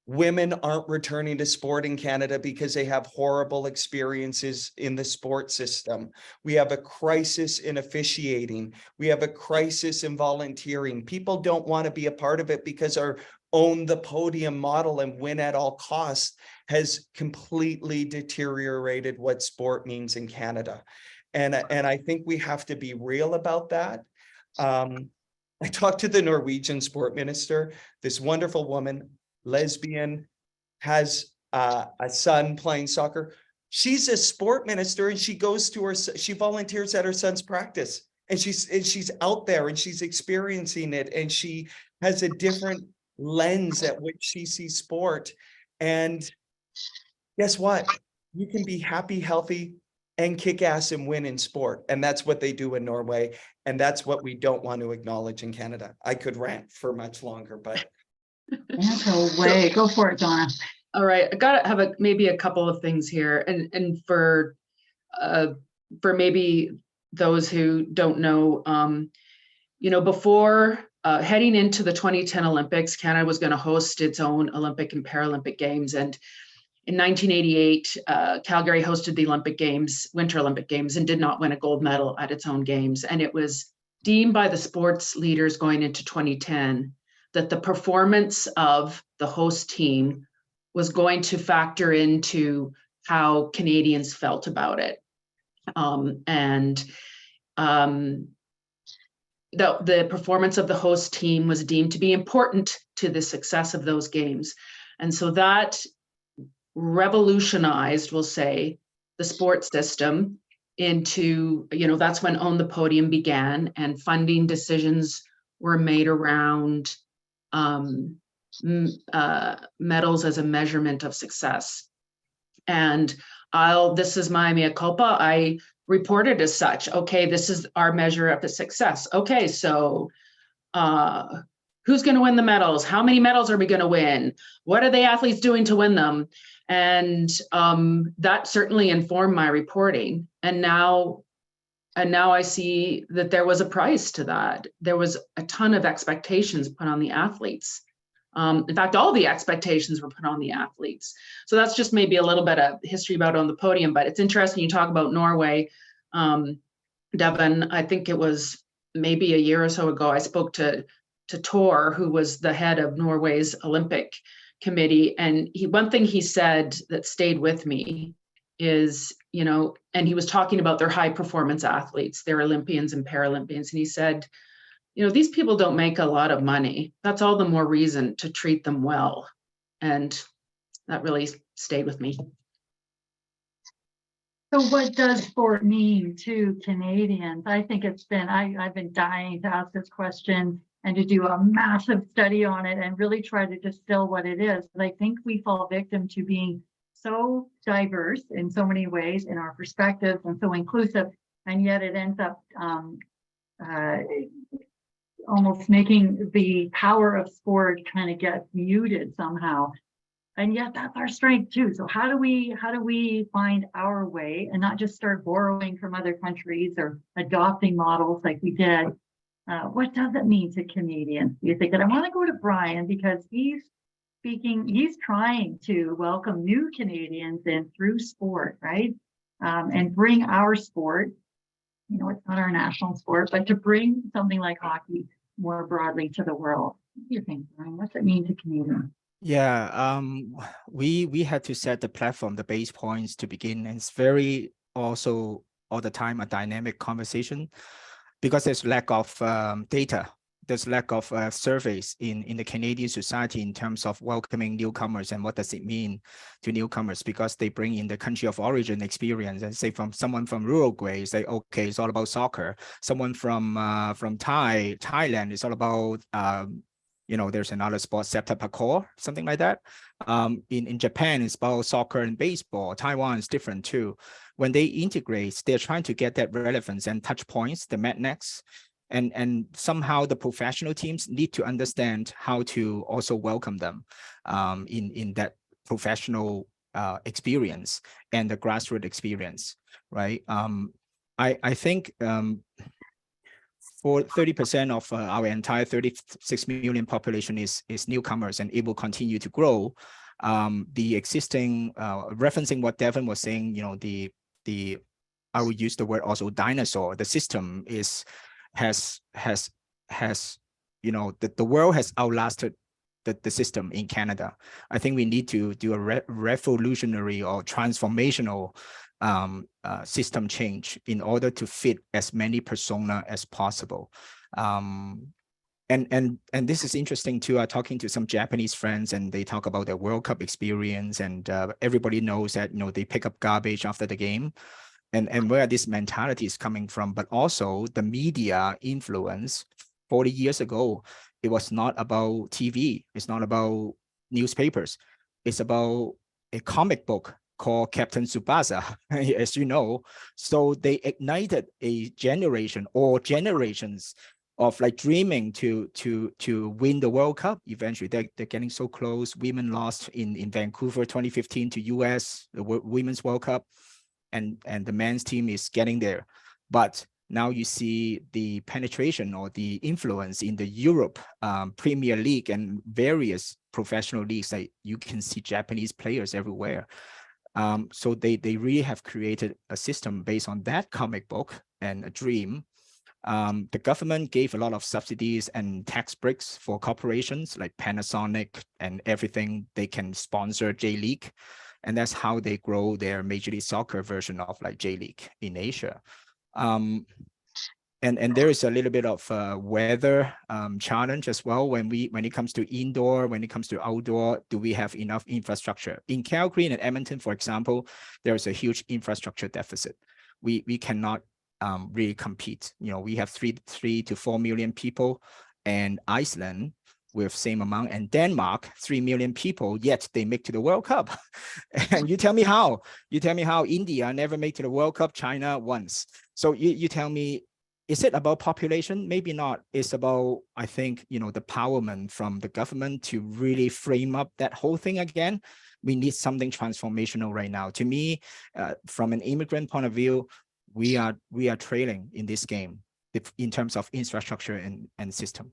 Women aren't returning to sport in Canada because they have horrible experiences in the sport system. We have a crisis in officiating. We have a crisis in volunteering. People don't want to be a part of it because our own the podium model and win at all costs has completely deteriorated what sport means in Canada. And I think we have to be real about that. I talked to the Norwegian sport minister, this wonderful woman, lesbian, has a son playing soccer. She's a sport minister and she volunteers at her son's practice and she's out there and she's experiencing it and she has a different lens at which she sees sport. And guess what? You can be happy, healthy, and kick ass and win in sport. And that's what they do in Norway. And that's what we don't want to acknowledge in Canada. I could rant for much longer, but Go for it, Donna. All right, I gotta have maybe a couple of things here, and for maybe those who don't know, before heading into the 2010 Olympics, Canada was going to host its own Olympic and Paralympic Games, and in 1988, Calgary hosted the Winter Olympic Games, and did not win a gold medal at its own games, and it was deemed by the sports leaders going into 2010 that the performance of the host team was going to factor into how Canadians felt about it. The performance of the host team was deemed to be important to the success of those games. And so that revolutionized, we'll say, the sports system into, that's when Own the Podium began, and funding decisions were made around medals as a measurement of success. And this is my mea culpa. I reported as such. Okay, this is our measure of the success. Okay, so who's going to win the medals? How many medals are we going to win? What are the athletes doing to win them? And that certainly informed my reporting. And now I see that there was a price to that. There was a ton of expectations put on the athletes In fact, all the expectations were put on the athletes. So that's just maybe a little bit of history about on the podium, but it's interesting you talk about Norway. Devin, I think it was maybe a year or so ago, I spoke to Tor, who was the head of Norway's Olympic committee. And one thing he said that stayed with me is, you know, and he was talking about their high performance athletes, their Olympians and Paralympians. And he said, you know, these people don't make a lot of money. That's all the more reason to treat them well. And that really stayed with me. So what does sport mean to Canadians? I think it's been, I've been dying to ask this question and to do a massive study on it and really try to distill what it is. But I think we fall victim to being so diverse in so many ways in our perspectives and so inclusive, and yet it ends up almost making the power of sport kind of get muted somehow. And yet that's our strength too. So how do we find our way and not just start borrowing from other countries or adopting models like we did? What does it mean to Canadians? Do you think? And I want to go to Brian because he's trying to welcome new Canadians in through sport, right? And bring our sport, you know, it's not our national sport, but to bring something like hockey more broadly to the world. What do you think, Brian? What's it mean to Canadians? Yeah, we had to set the platform, the base points to begin. And it's very also all the time a dynamic conversation because there's lack of data. There's lack of surveys in the Canadian society in terms of welcoming newcomers and what does it mean to newcomers, because they bring in the country of origin experience. And say from someone from Uruguay, say, okay, it's all about soccer. Someone from Thailand, it's all about you know, there's another sport, sepak takraw, something like that. In Japan, it's about soccer and baseball. Taiwan is different too. When they integrate, they're trying to get that relevance and touch points, the madnecks. And somehow the professional teams need to understand how to also welcome them in that professional experience and the grassroots experience, right? I think for 30% of our entire 36 million population is newcomers, and it will continue to grow. The existing, referencing what Devin was saying, you know, I would use the word also dinosaur. The system has you know, the world has outlasted the system in Canada. I think we need to do a revolutionary or transformational system change in order to fit as many persona as possible. And this is interesting too. I'm talking to some Japanese friends and they talk about their World Cup experience, and everybody knows that, you know, they pick up garbage after the game. And where this mentality is coming from, but also the media influence. 40 years ago, it was not about TV. It's not about newspapers. It's about a comic book called Captain Tsubasa, as you know. So they ignited a generation or generations of like dreaming to win the World Cup. Eventually, they're getting so close. Women lost in Vancouver 2015 to US, the Women's World Cup. And the men's team is getting there. But now you see the penetration or the influence in the Europe Premier League and various professional leagues that you can see Japanese players everywhere. So they really have created a system based on that comic book and a dream. The government gave a lot of subsidies and tax breaks for corporations like Panasonic and everything. They can sponsor J-League. And that's how they grow their Major League Soccer version of like J-League in Asia. And there is a little bit of weather challenge as well when it comes to indoor, when it comes to outdoor. Do we have enough infrastructure? In Calgary and Edmonton, for example, there is a huge infrastructure deficit. We cannot really compete. You know, we have 3 to 4 million people, and Iceland with same amount, and Denmark 3 million people, yet they make to the World Cup. And you tell me how India never made to the World Cup, China once. So you tell me, is it about population? Maybe not. It's about, I think, you know, the empowerment from the government to really frame up that whole thing again. We need something transformational right now. To me, from an immigrant point of view, we are trailing in this game in terms of infrastructure and system.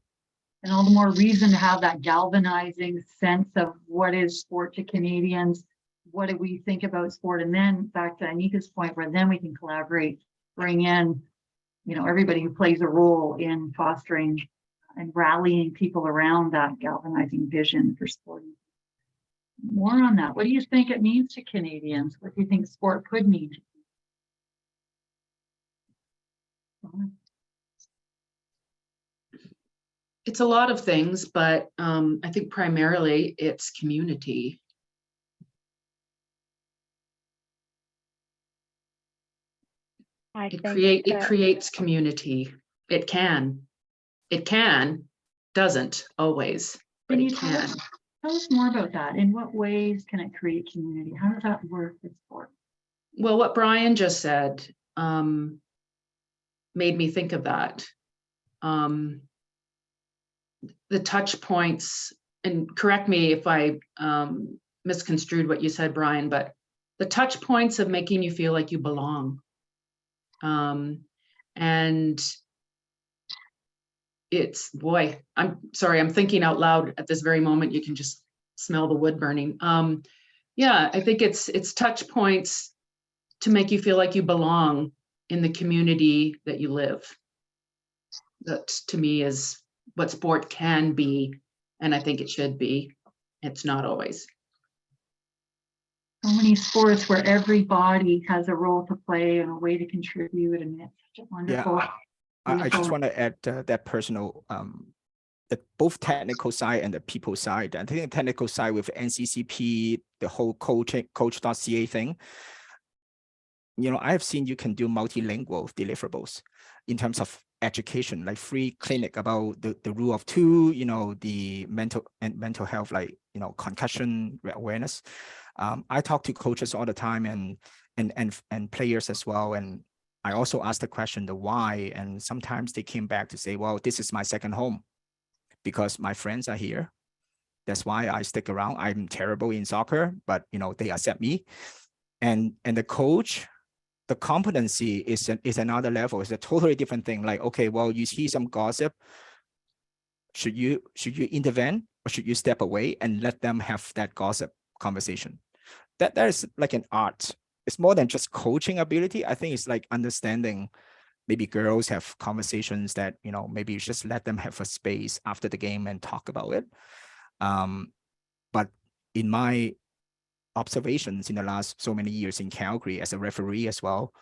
and all the more reason to have that galvanizing sense of what is sport to Canadians, what do we think about sport, and then back to Anika's point, where then we can collaborate, bring in, you know, everybody who plays a role in fostering and rallying people around that galvanizing vision for sport. More on that. What do you think it means to Canadians? What do you think sport could mean? It's a lot of things, but I think primarily it's community. It creates community. It can, doesn't always, but it can. Tell us more about that. In what ways can it create community? How does that work with sport? Well, what Brian just said made me think of that. The touch points, and correct me if I misconstrued what you said, Brian, but the touch points of making you feel like you belong. And it's, boy, I'm sorry, I'm thinking out loud at this very moment. You can just smell the wood burning. Yeah, I think it's touch points to make you feel like you belong in the community that you live. That to me is what sport can be, and I think it should be. It's not always. So many sports where everybody has a role to play and a way to contribute, and it's such a wonderful. Yeah, I just want to add that personal, the both technical side and the people side. I think the technical side with NCCP, the whole coach.ca thing. You know, I have seen you can do multilingual deliverables in terms of education, like free clinic about the rule of two, you know, the mental health, like, you know, concussion awareness. I talk to coaches all the time and players as well. And I also ask the question, the why, and sometimes they came back to say, well, this is my second home because my friends are here. That's why I stick around. I'm terrible in soccer, but, you know, they accept me. And the coach, the competency is another level. It's a totally different thing. Like, okay, well, you see some gossip. Should you intervene, or should you step away and let them have that gossip conversation? That is like an art. It's more than just coaching ability. I think it's like understanding. Maybe girls have conversations that, you know, maybe you just let them have a space after the game and talk about it. But in my observations in the last so many years in Calgary as a referee as well,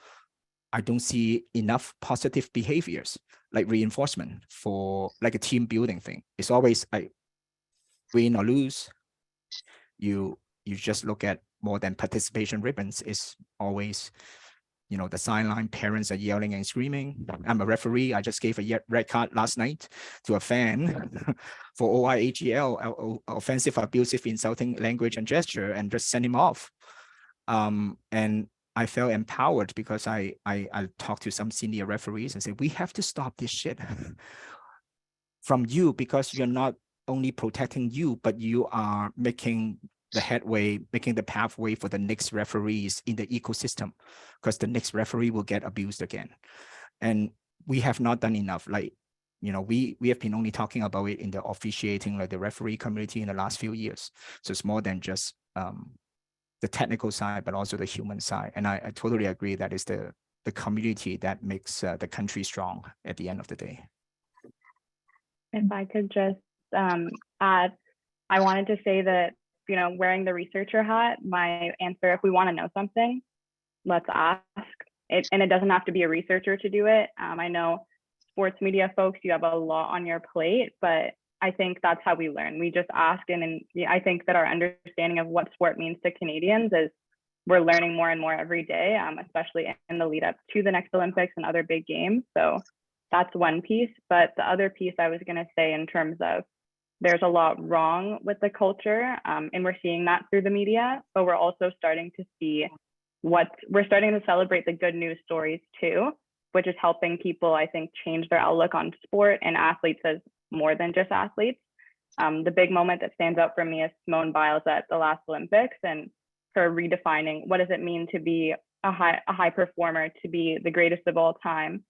I don't see enough positive behaviors like reinforcement for like a team building thing. It's always like win or lose. You just look at more than participation ribbons. It's always, you know, the sideline parents are yelling and screaming. I'm a referee. I just gave a red card last night to a fan for OIAGL, offensive, abusive, insulting language and gesture, and just send him off. And I felt empowered because I talked to some senior referees and said, we have to stop this shit from you, because you're not only protecting you, but you are making the headway, making the pathway for the next referees in the ecosystem, because the next referee will get abused again. And we have not done enough. Like, you know, we have been only talking about it in the officiating, like the referee community in the last few years. So it's more than just the technical side, but also the human side. And I totally agree that is the community that makes the country strong at the end of the day. If I could just add, I wanted to say that, you know, wearing the researcher hat, my answer, if we want to know something, let's ask it. And it doesn't have to be a researcher to do it. I know sports media folks, you have a lot on your plate, but I think that's how we learn. We just ask. And I think that our understanding of what sport means to Canadians is we're learning more and more every day, especially in the lead up to the next Olympics and other big games. So that's one piece. But the other piece I was going to say in terms of there's a lot wrong with the culture, and we're seeing that through the media, but we're also starting to see we're starting to celebrate the good news stories too, which is helping people, I think, change their outlook on sport and athletes as more than just athletes. The big moment that stands out for me is Simone Biles at the last Olympics and her redefining what does it mean to be a high performer, to be the greatest of all time.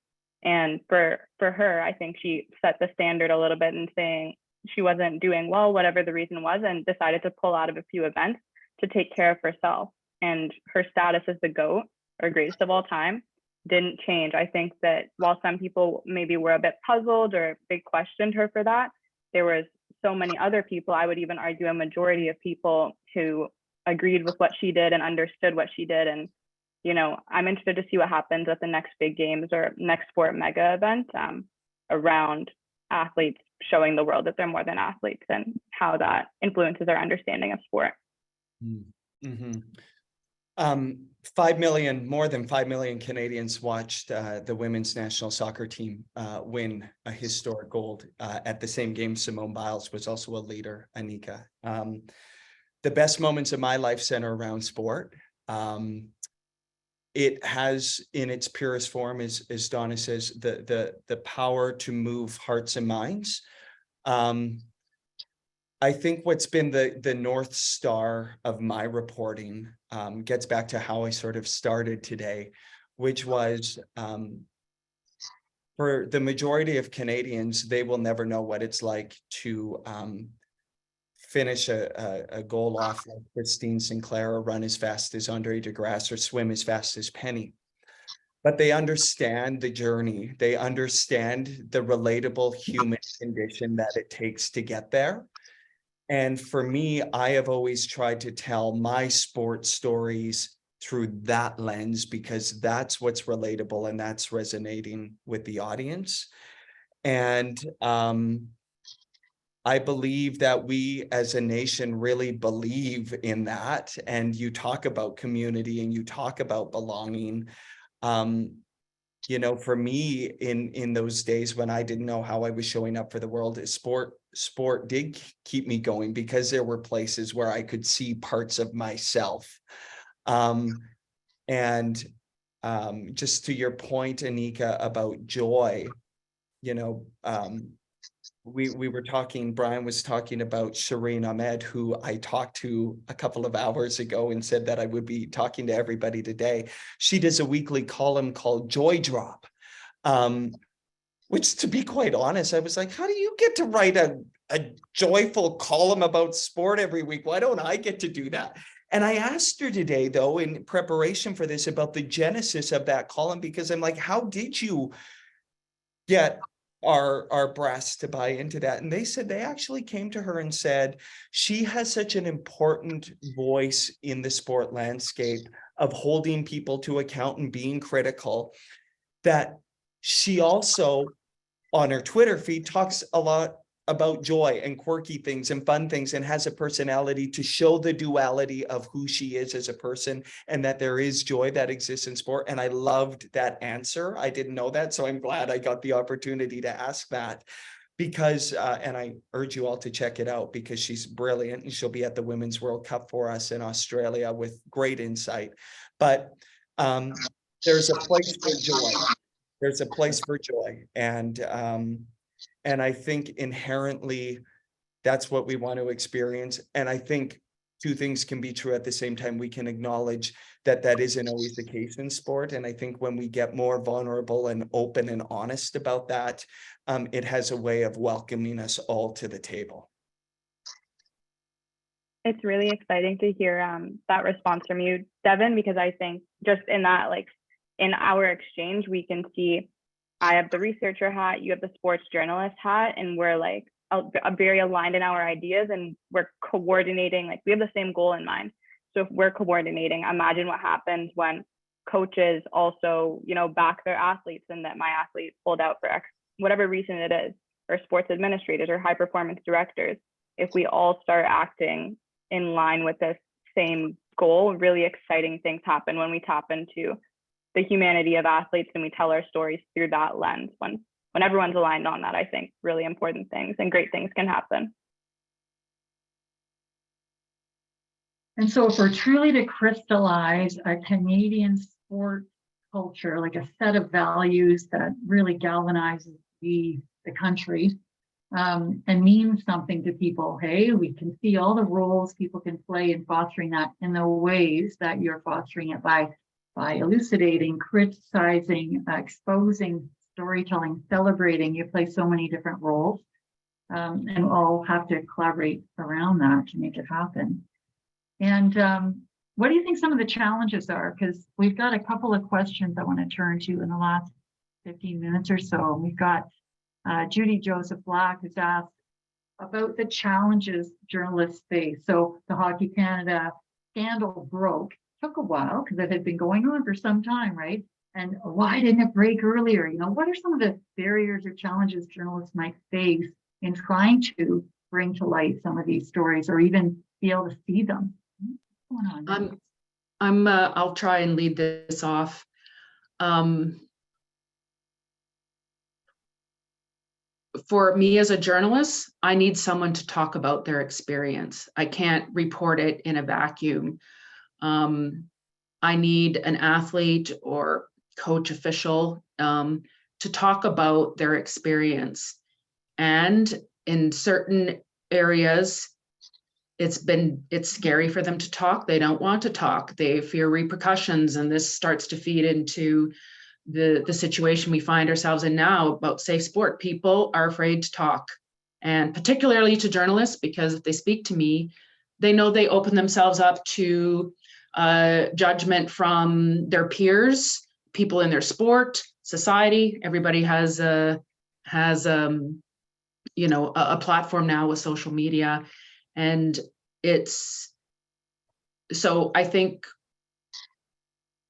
And for her, I think she set the standard a little bit in saying, she wasn't doing well, whatever the reason was, and decided to pull out of a few events to take care of herself. And her status as the GOAT, or greatest of all time, didn't change. I think that while some people maybe were a bit puzzled or they questioned her for that, there was so many other people, I would even argue a majority of people, who agreed with what she did and understood what she did. And, you know, I'm interested to see what happens at the next big games or next sport mega event around athletes showing the world that they're more than athletes, and how that influences our understanding of sport. Mm-hmm. 5 million, more than 5 million Canadians watched the women's national soccer team win a historic gold at the same game. Simone Biles was also a leader, ANIKA. The best moments of my life center around sport. It has, in its purest form, as Donna says, the power to move hearts and minds. I think what's been the North Star of my reporting gets back to how I sort of started today, which was for the majority of Canadians, they will never know what it's like to finish a goal off like Christine Sinclair, or run as fast as Andre DeGrasse, or swim as fast as Penny. But they understand the journey. They understand the relatable human condition that it takes to get there. And for me, I have always tried to tell my sports stories through that lens, because that's what's relatable and that's resonating with the audience. And I believe that we as a nation really believe in that. And you talk about community and you talk about belonging. You know, for me, in those days when I didn't know how I was showing up for the world, sport did keep me going, because there were places where I could see parts of myself. Just to your point, ANIKA, about joy, you know, we were talking, Brian was talking about Shireen Ahmed, who I talked to a couple of hours ago and said that I would be talking to everybody today. She does a weekly column called Joy Drop, which, to be quite honest, I was like, how do you get to write a joyful column about sport every week? Why don't I get to do that? And I asked her today, though, in preparation for this, about the genesis of that column, because I'm like, how did you get our brass to buy into that? And they said they actually came to her and said she has such an important voice in the sport landscape of holding people to account and being critical, that she also, on her Twitter feed, talks a lot about joy and quirky things and fun things, and has a personality to show the duality of who she is as a person, and that there is joy that exists in sport. And I loved that answer. I didn't know that, so I'm glad I got the opportunity to ask that, because, and I urge you all to check it out, because she's brilliant, and she'll be at the Women's World Cup for us in Australia with great insight. But there's a place for joy. There's a place for joy. And I think inherently that's what we want to experience. And I think two things can be true at the same time. We can acknowledge that that isn't always the case in sport. And I think when we get more vulnerable and open and honest about that, it has a way of welcoming us all to the table. It's really exciting to hear that response from you, Devin, because I think just in that, like in our exchange, we can see I have the researcher hat, you have the sports journalist hat, and we're like very aligned in our ideas, and we're coordinating, like we have the same goal in mind. So if we're coordinating, imagine what happens when coaches also, you know, back their athletes, and that my athlete pulled out for X, whatever reason it is, or sports administrators or high performance directors. If we all start acting in line with this same goal, really exciting things happen when we tap into the humanity of athletes and we tell our stories through that lens. When everyone's aligned on that, I think really important things and great things can happen. And so if we're truly to crystallize a Canadian sport culture, like a set of values that really galvanizes the country, and means something to people, hey, we can see all the roles people can play in fostering that in the ways that you're fostering it by elucidating, criticizing, exposing, storytelling, celebrating. You play so many different roles. and we'll all have to collaborate around that to make it happen. And what do you think some of the challenges are? Because we've got a couple of questions I want to turn to in the last 15 minutes or so. We've got Judy Joseph Black who's asked about the challenges journalists face. So the Hockey Canada scandal broke, took a while because it had been going on for some time, right? And why didn't it break earlier? You know, what are some of the barriers or challenges journalists might face in trying to bring to light some of these stories or even be able to see them? What's going on there? I'll try and lead this off. For me as a journalist, I need someone to talk about their experience. I can't report it in a vacuum. I need an athlete or coach official to talk about their experience. And in certain areas, it's scary for them to talk. They don't want to talk. They fear repercussions, and this starts to feed into the situation we find ourselves in now about safe sport. People are afraid to talk, and particularly to journalists, because if they speak to me, they know they open themselves up to judgment from their peers, people in their sport, society. Everybody has a platform now with social media, and so I think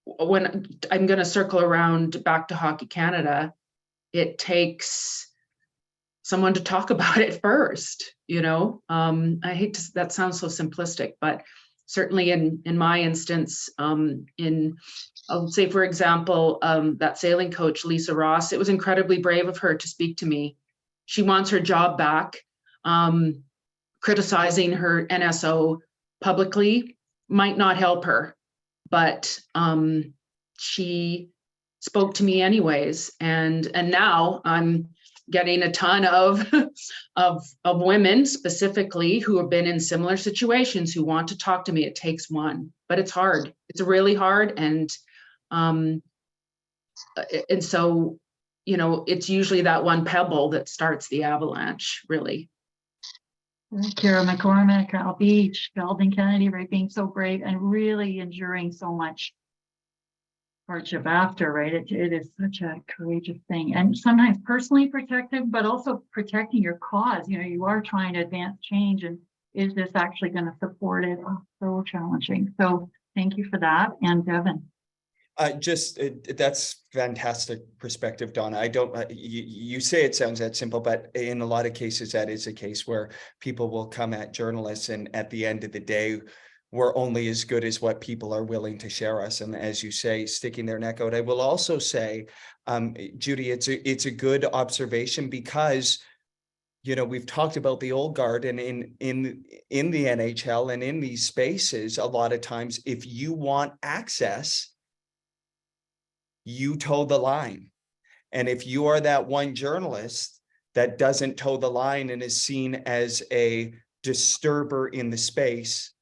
when I'm going to circle around back to Hockey Canada, it takes someone to talk about it first. I hate to, that sounds so simplistic, but certainly in my instance, I'll say, for example, that sailing coach, Lisa Ross, it was incredibly brave of her to speak to me. She wants her job back. Criticizing her NSO publicly might not help her, but she spoke to me anyways. And now I'm getting a ton of women specifically who have been in similar situations who want to talk to me. It takes one, but it's hard. It's really hard. And so, it's usually that one pebble that starts the avalanche, really. Kara McCormick, Kyle Beach, Sheldon Kennedy, right, being so brave and really enduring so much hardship after, right? It is such a courageous thing, and sometimes personally protective, but also protecting your cause. You are trying to advance change, and is this actually going to support it? Oh, so challenging. So thank you for that. And Devin. That's fantastic perspective, Donna. I don't, you say it sounds that simple, but in a lot of cases, that is a case where people will come at journalists, and at the end of the day, we're only as good as what people are willing to share us. And as you say, sticking their neck out. I will also say, Judy, it's a good observation, because we've talked about the old guard, and in the NHL and in these spaces, a lot of times, if you want access, you toe the line. And if you are that one journalist that doesn't toe the line and is seen as a disturber in the space,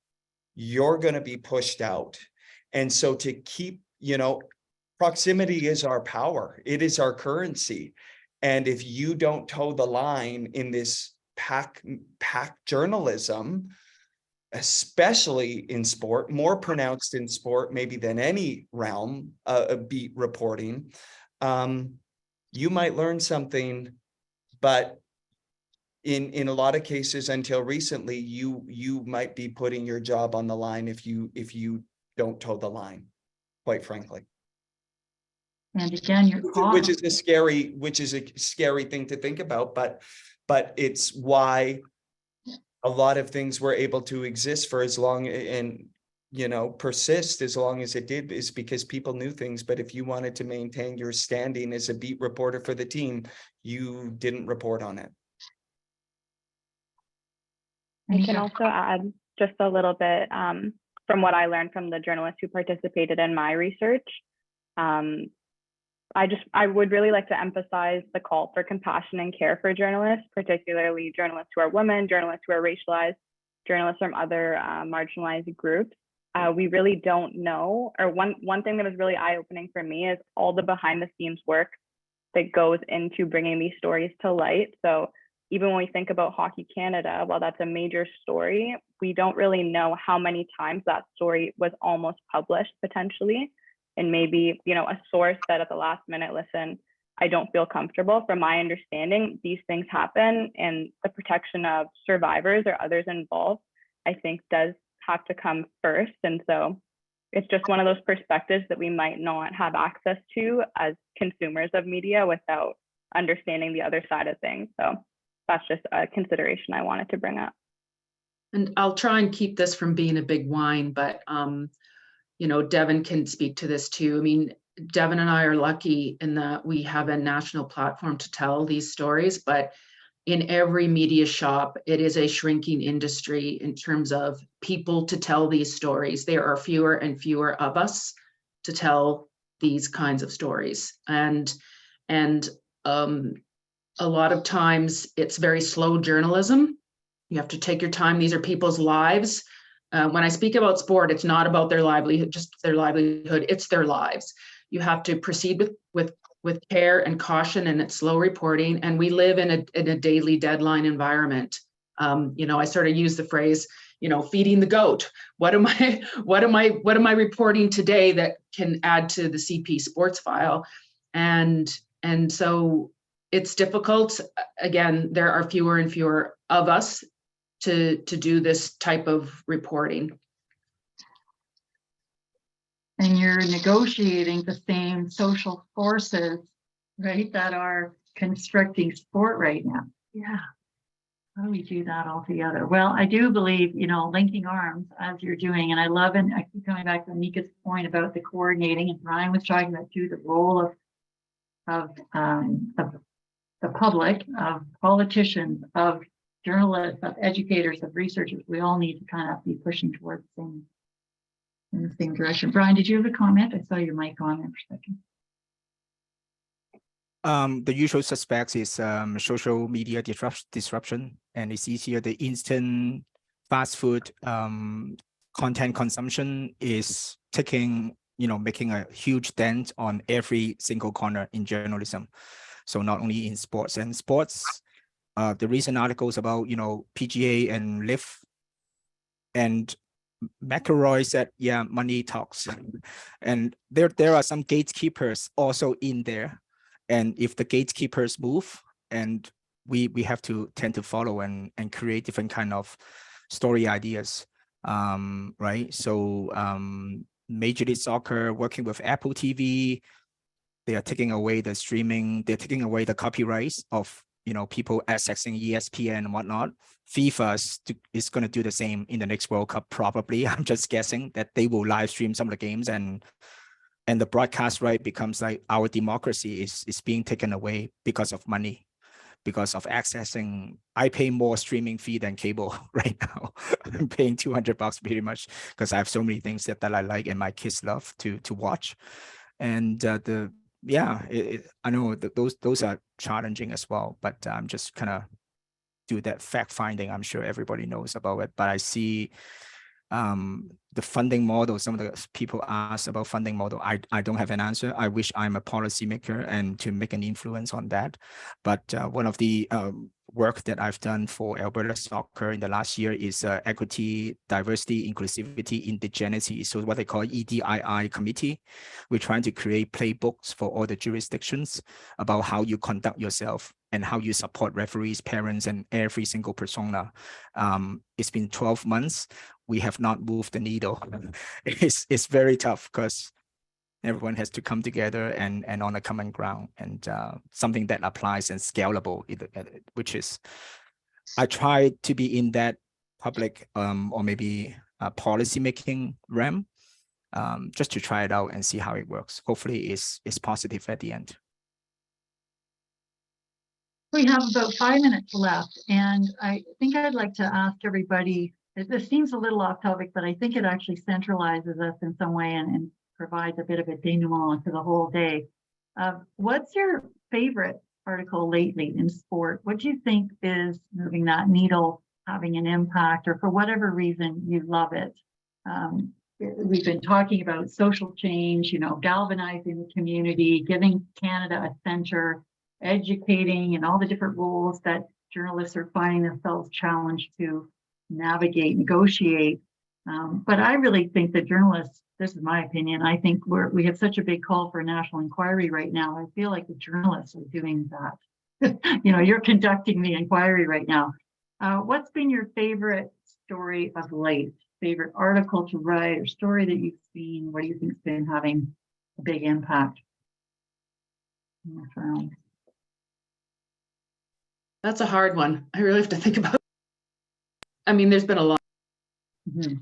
you're going to be pushed out. And so to keep, proximity is our power. It is our currency. And if you don't toe the line in this pack journalism, especially in sport, more pronounced in sport maybe than any realm of beat reporting, you might learn something, but in a lot of cases until recently, you might be putting your job on the line if you don't toe the line, quite frankly. And again, your cause. Which is a scary thing to think about, but it's why a lot of things were able to exist for as long and persist as long as it did, is because people knew things. But if you wanted to maintain your standing as a beat reporter for the team, you didn't report on it. I can also add just a little bit from what I learned from the journalists who participated in my research. I would really like to emphasize the call for compassion and care for journalists, particularly journalists who are women, journalists who are racialized, journalists from other marginalized groups. We really don't know, or one thing that was really eye-opening for me is all the behind the scenes work that goes into bringing these stories to light. So even when we think about Hockey Canada, while that's a major story, we don't really know how many times that story was almost published potentially. And maybe, you know, a source said at the last minute, listen, I don't feel comfortable. From my understanding, these things happen, and the protection of survivors or others involved, I think, does have to come first. And so it's just one of those perspectives that we might not have access to as consumers of media without understanding the other side of things. So that's just a consideration I wanted to bring up. And I'll try and keep this from being a big whine, but you know, Devin can speak to this too. I mean, Devin and I are lucky in that we have a national platform to tell these stories, but in every media shop, it is a shrinking industry in terms of people to tell these stories. There are fewer and fewer of us to tell these kinds of stories. And a lot of times it's very slow journalism. You have to take your time. These are people's lives. When I speak about sport, it's not about their livelihood, just their livelihood, it's their lives. You have to proceed with care and caution, and it's slow reporting. And we live in a daily deadline environment. You know, I sort of use the phrase, you know, feeding the goat. What am I reporting today that can add to the CP Sports file? And so it's difficult. Again, there are fewer and fewer of us to do this type of reporting. And you're negotiating the same social forces, right, that are constricting sport right now. Yeah. How do we do that all together? Well, I do believe, you know, linking arms as you're doing, and I love, and I keep coming back to Anika's point about the coordinating, and Brian was talking about too, the role of the public, of politicians, of journalists, of educators, of researchers. We all need to kind of be pushing towards in the same direction. Brian, did you have a comment? I saw your mic on there for a second. The usual suspects is social media disruption, and it's easier. The instant fast food content consumption is taking, you know, making a huge dent on every single corner in journalism. So not only in sports, the recent articles about, you know, PGA and LIV, and McElroy said, yeah, money talks. And there are some gatekeepers also in there. And if the gatekeepers move, and we have to tend to follow and create different kind of story ideas, right? So Major League Soccer working with Apple TV, they are taking away the streaming, they're taking away the copyrights of, you know, people accessing ESPN and whatnot. FIFA is going to do the same in the next World Cup, probably. I'm just guessing that they will live stream some of the games, and the broadcast right becomes like our democracy is being taken away because of money, because of accessing. I pay more streaming fee than cable right now. I'm paying $200 pretty much because I have so many things that I like and my kids love to watch. And I know that those are challenging as well, but I'm just kind of do that fact finding. I'm sure everybody knows about it, but I see the funding model. Some of the people ask about funding model. I don't have an answer. I wish I'm a policymaker and to make an influence on that. But one of the work that I've done for Alberta Soccer in the last year is equity, diversity, inclusivity, indigeneity. So what they call EDII committee. We're trying to create playbooks for all the jurisdictions about how you conduct yourself and how you support referees, parents, and every single persona. It's been 12 months. We have not moved the needle. It's very tough because everyone has to come together and on a common ground, and something that applies and scalable, which is, I try to be in that public or maybe policy making realm, just to try it out and see how it works. Hopefully it's positive at the end. We have about 5 minutes left, and I think I'd like to ask everybody, this seems a little off topic, but I think it actually centralizes us in some way and provides a bit of a denouement to the whole day. What's your favorite article lately in sport? What do you think is moving that needle, having an impact, or for whatever reason you love it? We've been talking about social change, you know, galvanizing the community, giving Canada a center, educating, and all the different roles that journalists are finding themselves challenged to navigate, negotiate. But I really think that journalists, this is my opinion, I think we have such a big call for a national inquiry right now. I feel like the journalists are doing that. You're conducting the inquiry right now. What's been your favorite story of late? Favorite article to write or story that you've seen? What do you think's been having a big impact? That's a hard one. I really have to think about it. I mean, there's been a lot. Mm-hmm.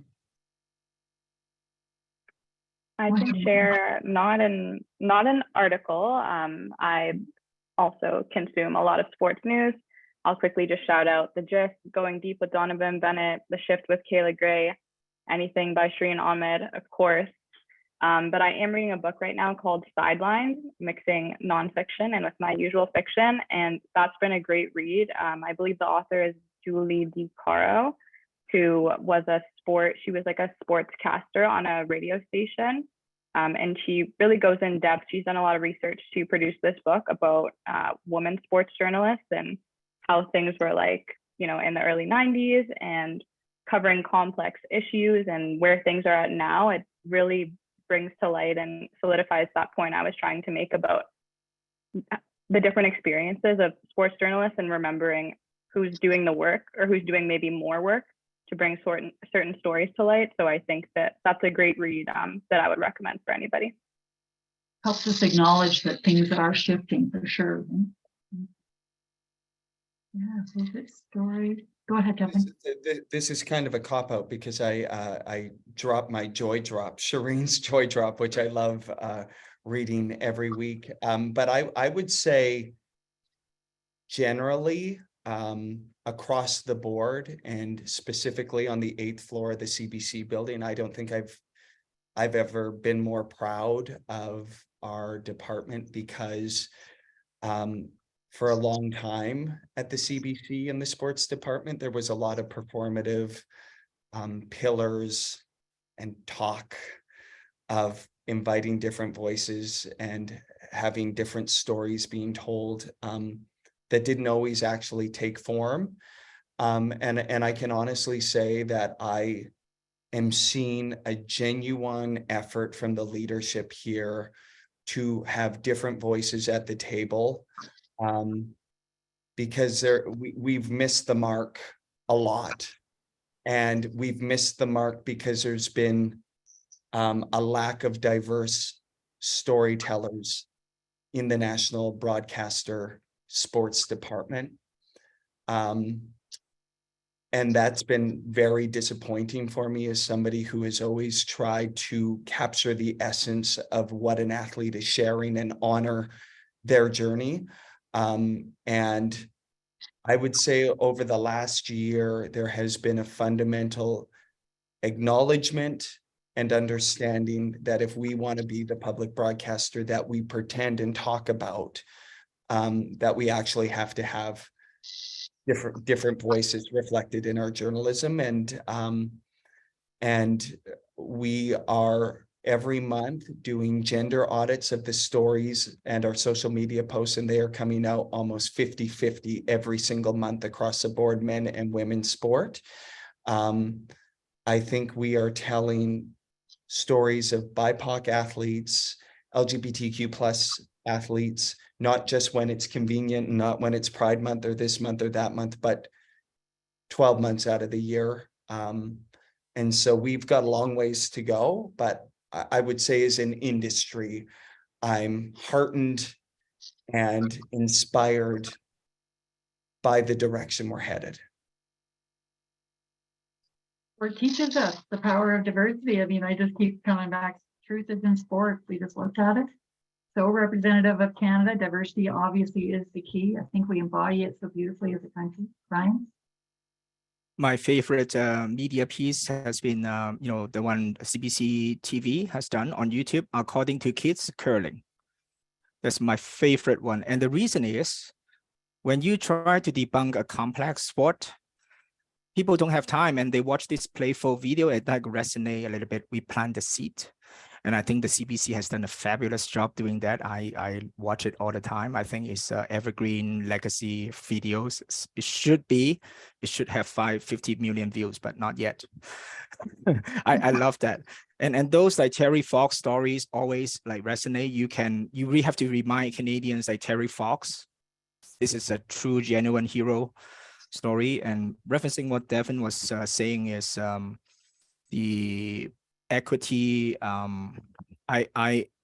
I can share not an article. I also consume a lot of sports news. I'll quickly just shout out The Gist, Going Deep with Donovan Bennett, The Shift with Kayla Gray, anything by Shireen Ahmed, of course. But I am reading a book right now called Sidelines, mixing nonfiction and with my usual fiction. And that's been a great read. I believe the author is Julie DiCaro, who was she was like a sportscaster on a radio station. And she really goes in depth. She's done a lot of research to produce this book about women sports journalists and how things were like, in the early 90s and covering complex issues and where things are at now. It really brings to light and solidifies that point I was trying to make about the different experiences of sports journalists and remembering who's doing the work or who's doing maybe more work to bring certain stories to light. So I think that's a great read that I would recommend for anybody. Helps us acknowledge that things are shifting for sure. Yeah, favorite story. Go ahead, Kevin. This is kind of a cop-out because I dropped my joy drop, Shireen's joy drop, which I love reading every week. But I would say generally across the board and specifically on the 8th floor of the CBC building, I don't think I've ever been more proud of our department because for a long time at the CBC in the sports department, there was a lot of performative pillars and talk of inviting different voices and having different stories being told that didn't always actually take form. And I can honestly say that I am seeing a genuine effort from the leadership here to have different voices at the table. Because we've missed the mark a lot, and we've missed the mark because there's been a lack of diverse storytellers in the national broadcaster sports department. And that's been very disappointing for me as somebody who has always tried to capture the essence of what an athlete is sharing and honor their journey. And I would say over the last year, there has been a fundamental acknowledgement and understanding that if we want to be the public broadcaster that we pretend and talk about, that we actually have to have different voices reflected in our journalism. And we are every month doing gender audits of the stories and our social media posts, and they are coming out almost 50-50 every single month across the board, men and women sport. I think we are telling stories of BIPOC athletes, LGBTQ plus athletes, not just when it's convenient, not when it's Pride Month or this month or that month, but 12 months out of the year. And so we've got a long ways to go, but I would say as an industry, I'm heartened and inspired by the direction we're headed. Or teaches us the power of diversity. I mean, I just keep coming back. Truth is in sports. We just looked at it. So representative of Canada, diversity obviously is the key. I think we embody it so beautifully as a country. Ryan? My favorite media piece has been, the one CBC TV has done on YouTube, According to Kids Curling. That's my favorite one. And the reason is, when you try to debunk a complex sport, people don't have time and they watch this playful video, it like resonate a little bit. We plant the seed. And I think the CBC has done a fabulous job doing that. I watch it all the time. I think it's evergreen legacy videos. It should have 50 million views, but not yet. I love that. And those like Terry Fox stories always like resonate. You really have to remind Canadians like Terry Fox. This is a true, genuine hero story. And referencing what Devin was saying is the equity. I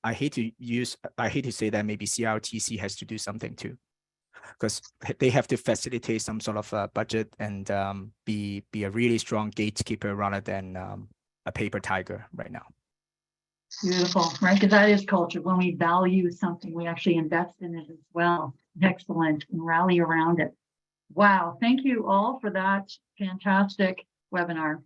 hate to say that maybe CRTC has to do something too, because they have to facilitate some sort of budget and be a really strong gatekeeper rather than a paper tiger right now. Beautiful, right? Because that is culture. When we value something, we actually invest in it as well. Excellent, and rally around it. Wow, thank you all for that fantastic webinar.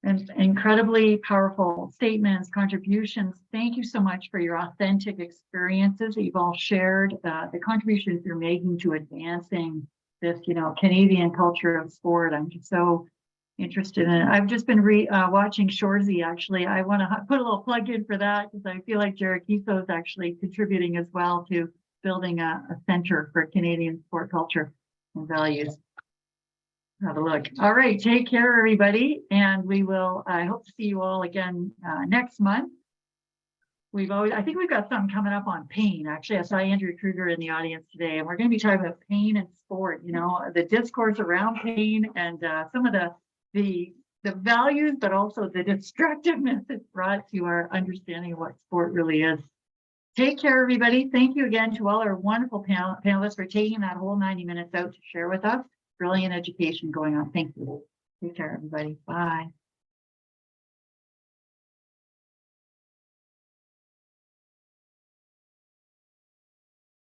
And incredibly powerful statements, contributions. Thank you so much for your authentic experiences that you've all shared, the contributions you're making to advancing this, Canadian culture of sport. I'm just so interested in it. I've just been watching Shoresy, actually. I want to put a little plug in for that because I feel like Jared Kiso is actually contributing as well to building a center for Canadian sport culture and values. Have a look. All right, take care, everybody. And I hope to see you all again next month. I think we've got something coming up on pain. Actually, I saw Andrew Kruger in the audience today, and we're going to be talking about pain and sport, the discourse around pain and some of the values, but also the destructiveness it's brought to our understanding of what sport really is. Take care, everybody. Thank you again to all our wonderful panelists for taking that whole 90 minutes out to share with us. Brilliant education going on. Thank you. Take care, everybody. Bye.